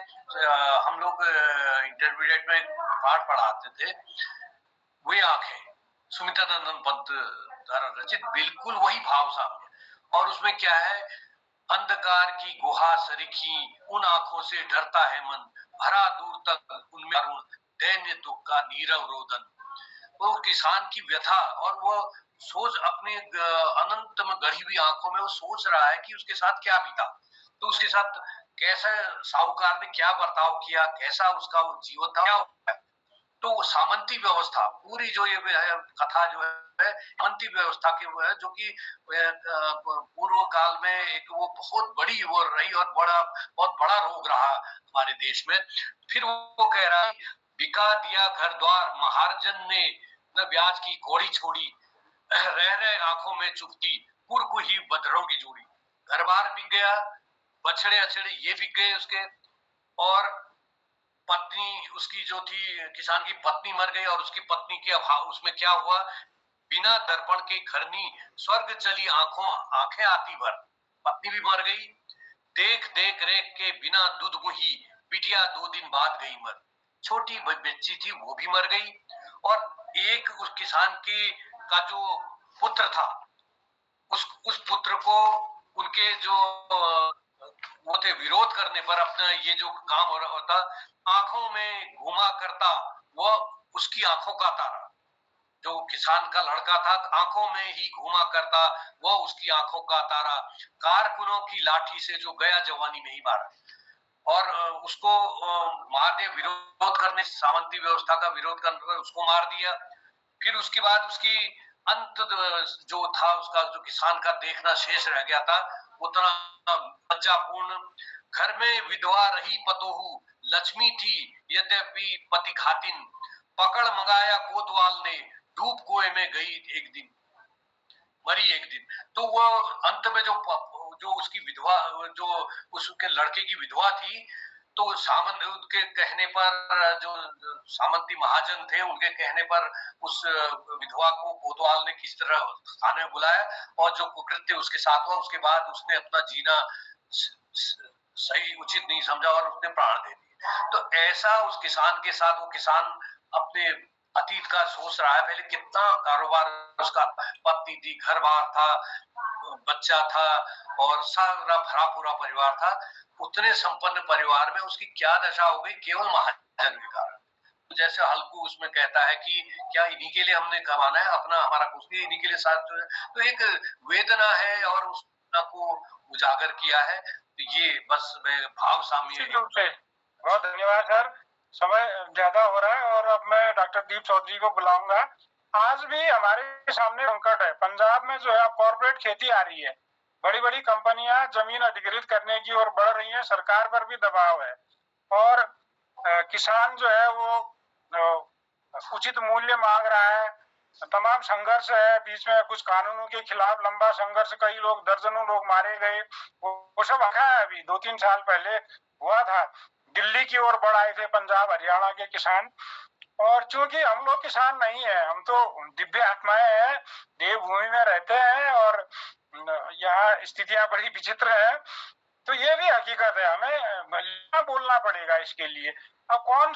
हम लोग इंटरमीडिएट में पाठ पढ़ाते थे, वही आंखें, सुमित्रानंदन पंत द्वारा रचित, बिल्कुल वही भाव साम्य। और उसमें क्या है, अंधकार की गुहा सरीखी उन आंखों से डरता है मन, भरा दूर तक उनमें अरुण दैन्य दुख का नीरव रोदन। वो किसान की व्यथा और वो सोच अपने अनंत में गढ़ी हुई आंखों में वो सोच रहा है कि उसके साथ क्या बीता, तो उसके साथ कैसा साहूकार ने क्या बर्ताव किया, कैसा उसका वो जीवन था, क्या हुआ। तो सामंती व्यवस्था पूरी जो ये कथा जो है सामंती व्यवस्था की वो है, जो कि पूर्व काल में एक वो बहुत बड़ी वो रही और बहुत बड़ा रोग रहा हमारे देश में। फिर वो कह रहा है, बिका दिया घर द्वार महार्जन ने न ब्याज की कौड़ी छोड़ी, रह रहे आंखों में चुपती पुरकु ही बदरों की जोड़ी। घर बार बिक गया, बछड़े अछड़े ये बिक गए उसके, और पत्नी उसकी जो थी, किसान की पत्नी मर गई और उसकी पत्नी के अभाव उसमें क्या हुआ, बिना दर्पण के घरनी स्वर्ग चली आंखें आती भर, पत्नी भी मर गई। देख देख रेख के बिना दूध मुही, बिटिया 2 दिन बाद गई मर। छोटी बच्ची थी वो भी मर गई। और एक उस किसान की का जो पुत्र था, उस पुत्र को उनके जो वो थे विरोध करने पर, अपना ये जो काम हो रहा था, आंखों में घुमा करता वो उसकी आंखों का तारा, जो किसान का लड़का था, आंखों में ही घुमा करता वो उसकी आंखों का तारा, कारकुनों की लाठी से जो गया जवानी में ही मारा। और उसको मारने, विरोध करने, सामंती व्यवस्था का विरोध करने पर उसको मार दिया। फिर उसके बाद उसकी अंत जो था, उसका जो किसान का देखना शेष रह गया था, उतना लज्जापूर्ण। घर में विधवा रही पतोहू, लक्ष्मी थी यद्यपि पति घातिन, पकड़ मंगाया कोतवाल ने, डूब कुएं में गई एक दिन, मरी एक दिन। तो वो अंत में जो उसकी विधवा, जो उसके लड़के की विधवा थी, तो सामंत उनके कहने पर, जो सामंती महाजन थे, उनके कहने पर उस विधवा को कोतवाल ने किस तरह थाने में बुलाया, और जो कुकृत्य उसके साथ हुआ, उसके बाद उसने अपना जीना सही उचित नहीं समझा और उसने प्राण दे दिए। तो ऐसा उस किसान के साथ, वो किसान अपने अतीत का सोच रहा है, पहले कितना कारोबार उसका, पत्नी थी, घर बार था, बच्चा था और सारा भरा पूरा परिवार था। उतने संपन्न परिवार में उसकी क्या दशा हो गई, केवल महाजन के कारण। तो जैसे हल्कू उसमें कहता है कि क्या इन्हीं के लिए हमने कमाना है, अपना हमारा कुछ नहीं, इन्हीं के लिए साथ। तो एक वेदना है और उस वेदना को उजागर किया है। तो ये बस मैं भाव सामने। बहुत धन्यवाद सर, समय ज्यादा हो रहा है और अब मैं डॉक्टर दीप चौधरी को बुलाऊंगा। आज भी हमारे सामने संकट है। पंजाब में जो है कॉर्पोरेट खेती आ रही है, बड़ी बड़ी कंपनियां जमीन अधिग्रहित करने की ओर बढ़ रही हैं, सरकार पर भी दबाव है और किसान जो है वो उचित मूल्य मांग रहा है। तमाम संघर्ष है, बीच में कुछ कानूनों के खिलाफ लंबा संघर्ष, कई लोग, दर्जनों लोग मारे गए, वो सब रखा है। अभी 2-3 साल पहले हुआ था, दिल्ली की ओर बढ़ आए थे पंजाब हरियाणा के किसान। और चूंकि हम लोग किसान नहीं है, हम तो दिव्य आत्माएं हैं, देवभूमि में रहते हैं और यहाँ स्थितियां बड़ी विचित्र है। तो ये भी हकीकत है, हमें बोलना पड़ेगा इसके लिए। अब कौन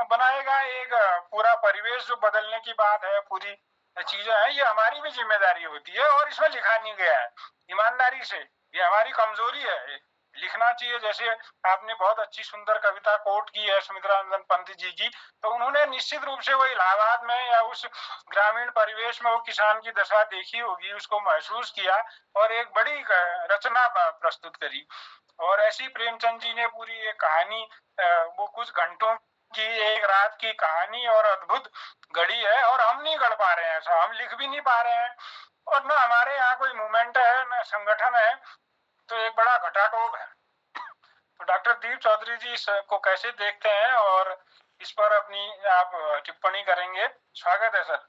बनाएगा एक पूरा परिवेश जो बदलने की बात है, पूरी चीजें हैं, ये हमारी भी जिम्मेदारी होती है और इसमें लिखा नहीं गया है ईमानदारी से, ये हमारी कमजोरी है। लिखना चाहिए। जैसे आपने बहुत अच्छी सुंदर कविता कोट की है सुमित्रानंदन पंत जी की, तो उन्होंने निश्चित रूप से वो इलाहाबाद में या उस ग्रामीण परिवेश में वो किसान की दशा देखी होगी, उसको महसूस किया और एक बड़ी रचना प्रस्तुत करी। और ऐसी प्रेमचंद जी ने पूरी एक कहानी, वो कुछ घंटों की, एक रात की कहानी और अद्भुत गढ़ी है और हम नहीं गढ़ पा रहे हैं ऐसा, हम लिख भी नहीं पा रहे हैं और ना हमारे यहाँ कोई मूवमेंट है, ना संगठन है, तो एक बड़ा घटाटोप है। तो डॉक्टर दीप चौधरी जी इसको कैसे देखते हैं और इस पर अपनी आप टिप्पणी करेंगे? स्वागत है सर।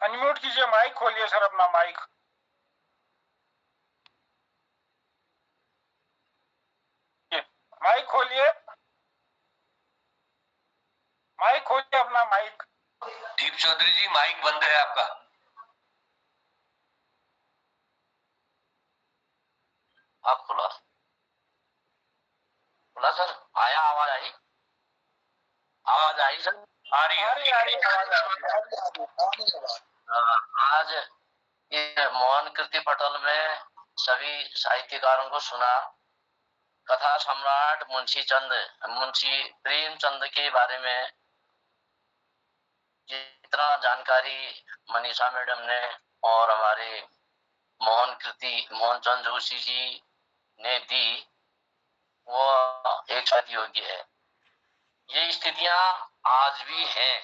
अनम्यूट कीजिए, माइक खोलिए सर, अपना माइक। माइक खोलिए, माइक खोलिए अपना माइक। दीप चौधरी जी माइक बंद है आपका। आप खुला खुला सर। आया, आवाज आई? आवाज आई सर? आ रही है। आज ये मोहन कृति पटल में सभी साहित्यकारों को सुना। कथा सम्राट मुंशी प्रेमचंद के बारे में जितना जानकारी मनीषा मैडम ने और हमारे मोहन चंद जोशी जी ने दी, वो एक सद योग्य है। ये स्थितियां आज भी हैं।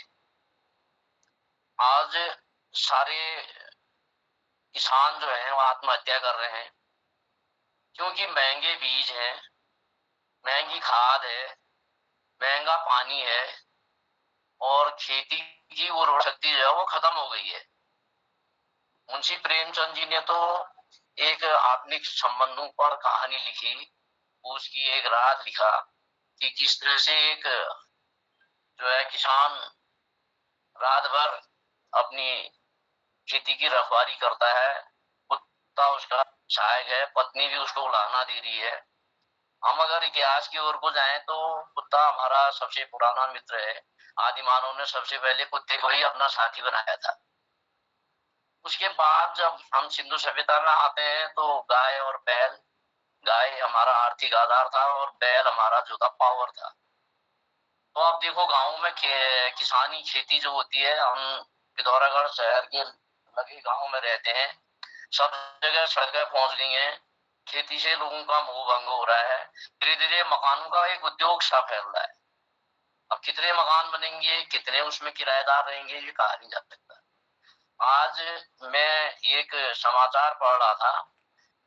आज सारे किसान जो हैं वो आत्महत्या कर रहे हैं क्योंकि महंगे बीज हैं, महंगी खाद है, महंगा पानी है और खेती की उर्वरक शक्ति जो है वो खत्म हो गई है। मुंशी प्रेमचंद जी ने तो एक आत्मिक संबंधों पर कहानी लिखी, उसकी एक राज लिखा कि किस तरह से एक जो है किसान रात भर अपनी खेती की रखवाली करता है, कुत्ता उसका सहायक है, पत्नी भी उसको उलाहना दे रही है। हम अगर इतिहास की ओर को जाएं तो कुत्ता हमारा सबसे पुराना मित्र है। आदि मानव ने सबसे पहले कुत्ते को ही अपना साथी बनाया था। उसके बाद जब हम सिंधु सभ्यता में आते हैं तो गाय और बैल, गाय हमारा आर्थिक आधार था और बैल हमारा जो था पावर था। तो आप देखो गाँव में किसानी खेती जो होती है, हम पिथौरागढ़ शहर के लगे गाँव में रहते हैं, सब जगह सड़कें पहुंच गई हैं, खेती से लोगों का मोह भंग हो रहा है, धीरे धीरे मकानों का एक उद्योग सा फैल रहा है। अब कितने मकान बनेंगे, कितने उसमें किराएदार रहेंगे, ये कहा नहीं जा सकता। आज मैं एक समाचार पढ़ रहा था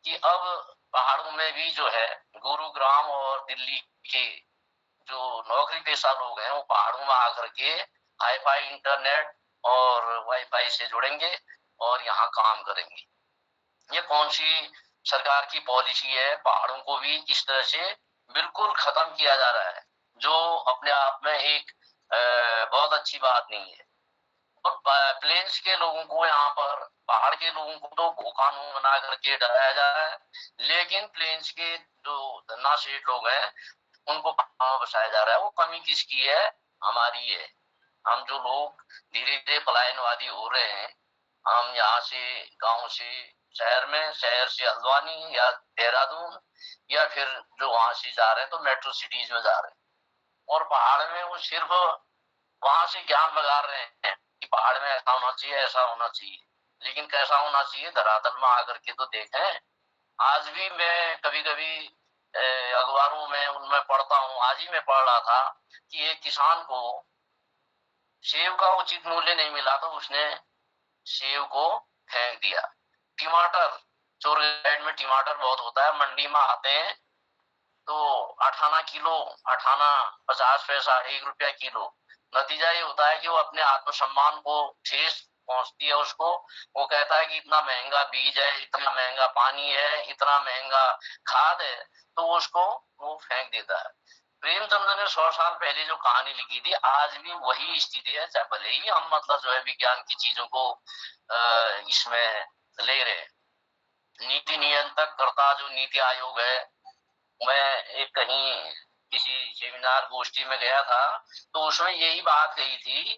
कि अब पहाड़ों में भी जो है गुरुग्राम और दिल्ली के जो नौकरी पेशा लोग हैं वो पहाड़ों में आकर के हाईफाई इंटरनेट और वाईफाई से जुड़ेंगे और यहाँ काम करेंगे। ये कौन सी सरकार की पॉलिसी है? पहाड़ों को भी इस तरह से बिल्कुल खत्म किया जा रहा है, जो अपने आप में एक बहुत अच्छी बात नहीं है। और प्लेन्स के लोगों को, यहाँ पर पहाड़ के लोगों को तो कानून बना करके डराया जा रहा है, लेकिन प्लेन्स के जो धन्ना सेठ लोग हैं उनको कहाँ बसाया जा रहा है। वो कमी किसकी है? हमारी है। हम जो लोग धीरे धीरे पलायनवादी हो रहे हैं, हम यहाँ से गांव से शहर में, शहर से हल्द्वानी या देहरादून, या फिर जो वहां से जा रहे हैं तो मेट्रो सिटीज में जा रहे हैं, और पहाड़ में वो सिर्फ वहां से ज्ञान लगा रहे हैं कि पहाड़ में ऐसा होना चाहिए, ऐसा होना चाहिए। लेकिन कैसा होना चाहिए धरातल में आकर के तो देखें। आज भी मैं कभी कभी अखबारों में उनमें पढ़ता हूँ, आज ही मैं पढ़ रहा था कि एक किसान को सेब का उचित मूल्य नहीं मिला तो उसने सेब को फेंक दिया। टमाटर, चोरगैड में टमाटर बहुत होता है, मंडी में आते हैं तो 58 किलो, 58, 50 पैसा, 1 रुपया किलो। नतीजा ये होता है कि वो अपने आत्मसम्मान को ठेस पहुंचती है उसको। वो कहता है कि इतना महंगा बीज है, इतना महंगा पानी है, इतना महंगा खाद है, तो उसको वो फेंक देता है। प्रेमचंद ने 100 साल पहले जो कहानी लिखी थी, आज भी वही स्थिति है। चाहे भले ही हम मतलब जो है विज्ञान की चीजों को इसमें ले रहे। नीति नियंत्रक करता जो नीति आयोग है, मैं एक कहीं किसी सेमिनार गोष्ठी में गया था तो उसमें यही बात कही थी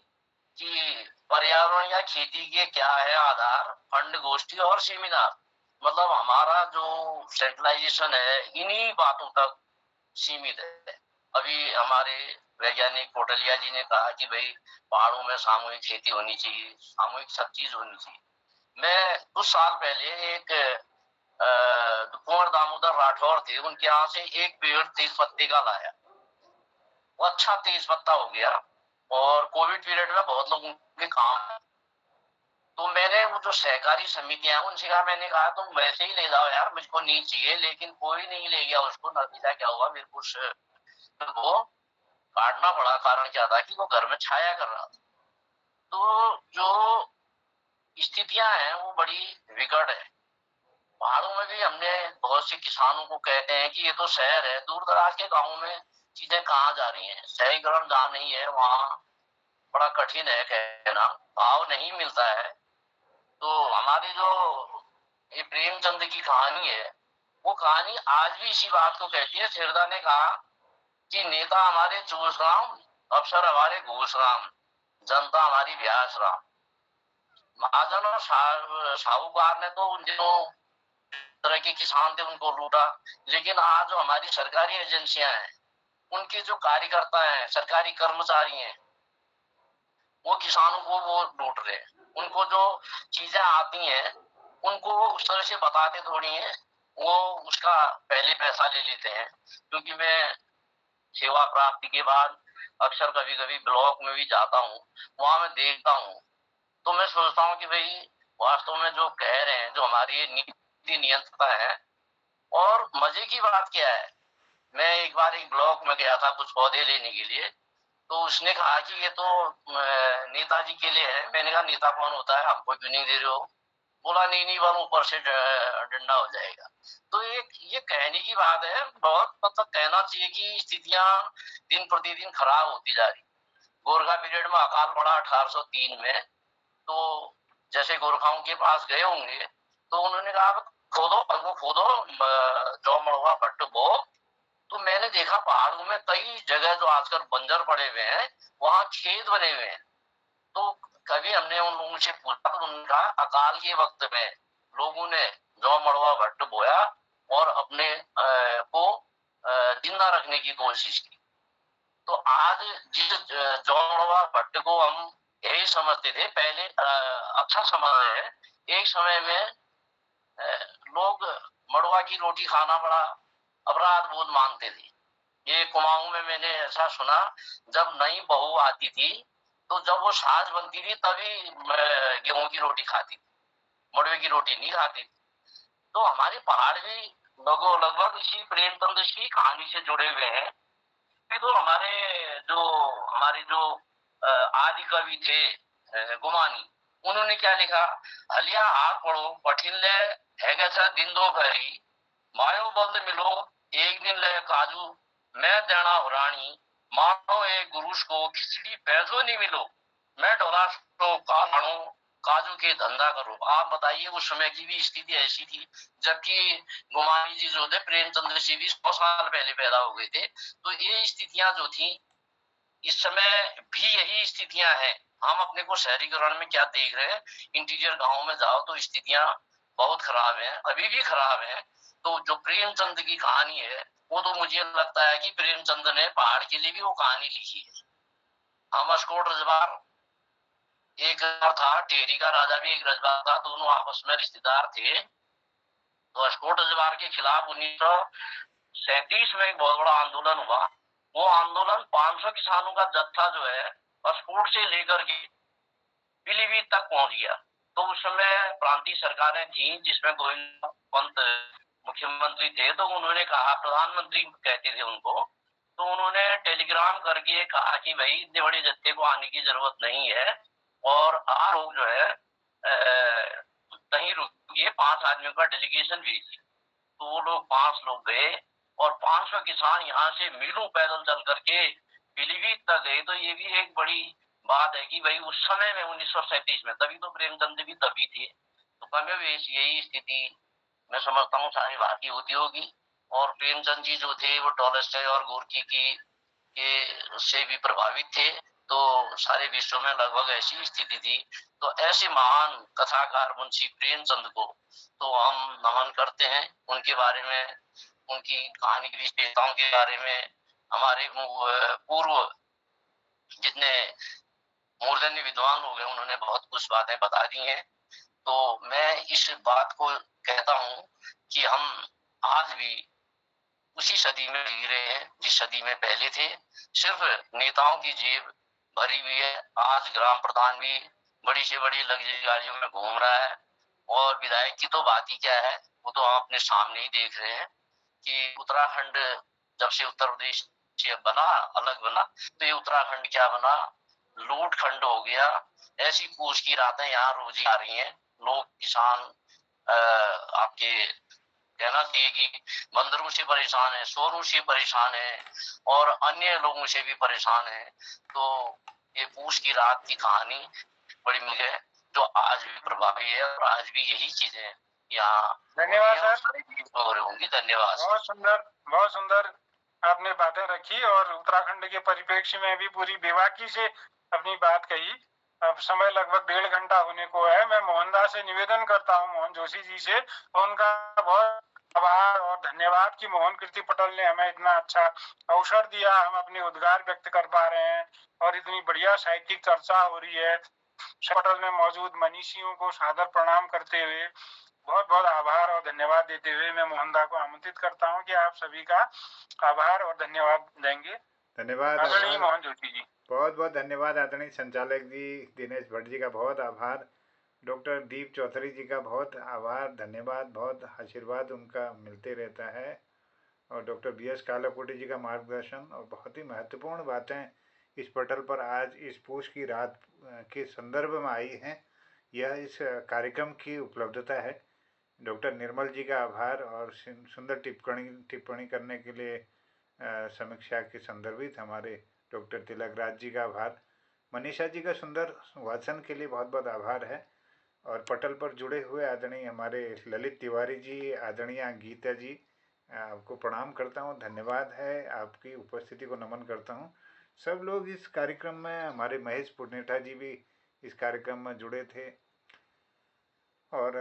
कि पर्यावरण या खेती के क्या है आधार? फंड, गोष्ठी और सेमिनार। मतलब हमारा जो सेंट्रलाइजेशन है इन्हीं बातों तक सीमित है। अभी हमारे वैज्ञानिक कोटलिया जी ने कहा कि भाई पहाड़ों में सामूहिक खेती होनी चाहिए, सामूहिक सब चीज होनी चाहिए। मैं कुछ साल पहले एक कुंवर दामोदर राठौर थे, उनके यहाँ से एक पेड़ तेज पत्ते का लाया, वो अच्छा तेज पत्ता हो गया और कोविड पीरियड में बहुत लोगों के काम है। तो मैंने वो जो सहकारी समितियां हैं उनसे कहा, मैंने कहा तुम वैसे ही ले जाओ यार, मुझको नहीं चाहिए, लेकिन कोई नहीं ले गया उसको। नतीजा क्या हुआ? मेरे को काटना पड़ा। कारण क्या था कि वो घर में छाया कर रहा था। तो जो स्थितियां हैं वो बड़ी विकट है। पहाड़ों में भी हमने बहुत से किसानों को कहते हैं कि ये तो शहर है, दूर दराज के गाँव में चीजें कहाँ जा रही हैं? शहरीकरण जहाँ नहीं है वहाँ बड़ा कठिन है कहना, भाव नहीं मिलता है। तो हमारी जो ये प्रेमचंद की कहानी है, वो कहानी आज भी इसी बात को कहती है। सिरदा ने कहा कि नेता हमारे चूस राम, अफसर हमारे घूस राम, जनता हमारी ब्यास राम। महाजन और साहूकार ने तो उन दिनों तरह के किसान थे उनको लूटा, लेकिन आज जो हमारी सरकारी एजेंसियां हैं, उनके जो कार्यकर्ता हैं, सरकारी कर्मचारी हैं, वो किसानों को वो लूट रहे हैं। उनको जो चीजें आती हैं उनको उस तरह से बताते थोड़ी हैं, वो उसका पहले पैसा ले लेते हैं। क्योंकि मैं सेवा प्राप्ति के बाद अक्सर कभी कभी ब्लॉक में भी जाता हूँ, वहां मैं देखता हूँ, तो मैं सोचता हूँ कि भाई वास्तव में जो कह रहे हैं, जो हमारी नीति नियंत्रता है। और मजे की बात क्या है, मैं एक बार एक ब्लॉक में गया था कुछ पौधे लेने के लिए, तो उसने कहा कि ये तो नेताजी के लिए है। मैंने कहा नेता कौन होता है, हमको क्यों नहीं दे रहे हो? बोला नहीं नहीं वालों ऊपर से डंडा हो जाएगा। तो ये कहने की बात है, बहुत मतलब कहना चाहिए कि स्थितियां दिन प्रतिदिन खराब होती जा रही। गोरखा पीरियड में अकाल पड़ा 1803 में, तो जैसे गोरखाओं के पास गए होंगे तो उन्होंने कहा खोदो पंगो खोदो जौ मड़वा भट्ट बो। तो मैंने देखा पहाड़ों में कई जगह जो आजकल बंजर पड़े हुए हैं वहां खेत बने हुए हैं। तो कभी हमने उन लोगों से पूछा तो उनका अकाल के वक्त में लोगों ने जौ मड़वा भट्ट बोया और अपने को जिंदा रखने की कोशिश की। तो आज जिस जौ मड़वा भट्ट को हम यही समझते थे पहले, अच्छा समझ रहे हैं, एक समय में लोग मड़वा की रोटी खाना बड़ा अपराध बोध मानते थे। ये कुमाऊं में मैंने ऐसा सुना, जब नई बहू आती थी तो जब वो सास बनती थी तभी गेहूं की रोटी खाती थी, मड़वे की रोटी नहीं खाती थी। तो हमारे पहाड़ भी लगभग इसी प्रेमचंद की कहानी से जुड़े हुए हैं। तो हमारे जो आदि कवि थे गुमानी, उन्होंने क्या लिखा, हलिया हाथ पढ़ो पठिन ले है कैसा दिन दो भरी, मायो बल्द मिलो एक दिन ले काजू, मैं देना हुरानी मानो एक गुरुष को खिचड़ी पैसों नहीं मिलो, मैं डोला तो कानू काजू के धंधा करो। आप बताइए उस समय की भी स्थिति ऐसी थी, जबकि गुमानी जी जो थे प्रेमचंद्र जी भी 100 साल पहले पैदा हो गए थे। तो ये स्थितियां जो थी इस समय भी यही स्थितियां हैं। हम अपने को शहरीकरण में क्या देख रहे हैं, इंटीरियर गांव में जाओ तो स्थितियां बहुत खराब हैं, अभी भी खराब हैं। तो जो प्रेमचंद की कहानी है वो तो मुझे लगता है कि प्रेमचंद ने पहाड़ के लिए भी वो कहानी लिखी है। हम अस्कोट रजवार एक था, टेरी का राजा भी एक रजवार था, दोनों आपस में रिश्तेदार थे। तो अस्कोट रजवार के खिलाफ 1937 में एक बहुत बड़ा आंदोलन हुआ। वो आंदोलन 500 किसानों का जत्था जो है अस्कोट से लेकर के पीलीभीत तक पहुंच गया। तो उस समय प्रांतीय सरकारें थी जिसमें गोविंद पंत मुख्यमंत्री थे। तो उन्होंने कहा, प्रधानमंत्री कहते थे उनको, तो उन्होंने टेलीग्राम करके कहा कि भाई इतने बड़े जत्थे को आने की जरूरत नहीं है और आप लोग जो है कहीं रुकिए, 5 आदमियों का डेलीगेशन भेजिए। तो वो लोग 5 लोग गए और 500 किसान यहाँ से मीलों पैदल चल करके पीलीभीत तक गए। तो ये भी एक बड़ी बात है कि भाई उस समय में 1937 में, तभी तो प्रेमचंद भी तभी थे। तो कमोबेश यही स्थिति मैं समझता हूँ सारी भारतीय होती होगी। और प्रेमचंद जी जो थे वो टॉलस्टॉय और गोर्की की के से भी प्रभावित थे। तो सारे विश्व में लगभग ऐसी स्थिति थी। तो ऐसे महान कथाकार मुंशी प्रेमचंद को तो हम नमन करते हैं। उनके बारे में, उनकी कहानी की विशेषताओं के बारे में हमारे पूर्व जितने मूर्धन्य विद्वान लोग हैं उन्होंने बहुत कुछ बातें बता दी हैं। तो मैं इस बात को कहता हूँ कि हम आज भी उसी सदी में जी रहे हैं जिस सदी में पहले थे। सिर्फ नेताओं की जेब भरी हुई है। आज ग्राम प्रधान भी बड़ी से बड़ी लग्जरी गाड़ियों में घूम रहा है और विधायक की तो बात ही क्या है, वो तो हम अपने सामने ही देख रहे हैं कि उत्तराखंड जब से उत्तर प्रदेश से बना, अलग बना, तो ये उत्तराखंड क्या बना, लूट खंड हो गया। ऐसी पूछ की रातें यहाँ रोज आ रही हैं। लोग किसान आपके कहना चाहिए कि बंदरों से परेशान है, शोरों से परेशान है और अन्य लोगों से भी परेशान है। तो ये पूछ की रात की कहानी बड़ी मुझे जो आज भी प्रभावी है और आज भी यही चीजें यहाँ धन्यवाद सर, होंगी। धन्यवाद। बहुत सुंदर आपने बातें रखी और उत्तराखंड के परिप्रेक्ष्य में भी पूरी बेबाकी से अपनी बात कही। अब समय लगभग 1.5 घंटा होने को है। मैं मोहनदास से निवेदन करता हूँ, मोहन जोशी जी से, और उनका बहुत आभार और धन्यवाद कि मोहन कीर्ति पटेल ने हमें इतना अच्छा अवसर दिया, हम अपने उद्गार व्यक्त कर पा रहे हैं और इतनी बढ़िया साहित्यिक चर्चा हो रही है। पटेल में मौजूद मनीषियों को सादर प्रणाम करते हुए बहुत बहुत आभार और धन्यवाद देते हुए मैं मोहनदा को आमंत्रित करता हूं कि आप सभी का आभार और धन्यवाद देंगे। धन्यवाद आदरणीय मोहन जोशी जी, बहुत बहुत धन्यवाद। आदरणीय संचालक जी दिनेश भट्ट जी का बहुत आभार। डॉक्टर दीप चौधरी जी का बहुत आभार, धन्यवाद। बहुत आशीर्वाद उनका मिलते रहता है। और डॉक्टर BS कालाकोटी जी का मार्गदर्शन और बहुत ही महत्वपूर्ण बातें इस पटल पर आज इस पूछ की रात के संदर्भ में आई हैं। यह इस कार्यक्रम की उपलब्धता है। डॉक्टर निर्मल जी का आभार और सुंदर टिप्पणी करने के लिए समीक्षा के संदर्भित हमारे डॉक्टर तिलक राज जी का आभार। मनीषा जी का सुंदर वाचन के लिए बहुत बहुत आभार है। और पटल पर जुड़े हुए आदरणीय हमारे ललित तिवारी जी, आदरणीय गीता जी, आपको प्रणाम करता हूँ, धन्यवाद है, आपकी उपस्थिति को नमन करता हूँ। सब लोग इस कार्यक्रम में, हमारे महेश पुनेठा जी भी इस कार्यक्रम में जुड़े थे और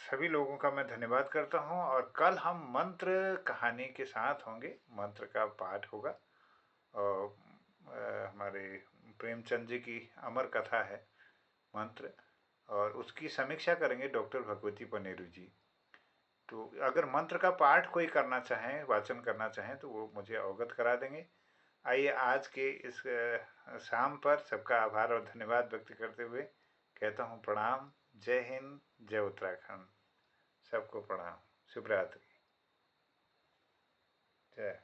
सभी लोगों का मैं धन्यवाद करता हूँ। और कल हम मंत्र कहानी के साथ होंगे, मंत्र का पाठ होगा और हमारे प्रेमचंद जी की अमर कथा है मंत्र, और उसकी समीक्षा करेंगे डॉक्टर भगवती पनेरू जी। तो अगर मंत्र का पाठ कोई करना चाहें, वाचन करना चाहें, तो वो मुझे अवगत करा देंगे। आइए आज के इस शाम पर सबका आभार और धन्यवाद व्यक्त करते हुए कहता हूँ प्रणाम। जय हिंद, जय उत्तराखंड, सबको प्रणाम, शुभ रात्रि, जय।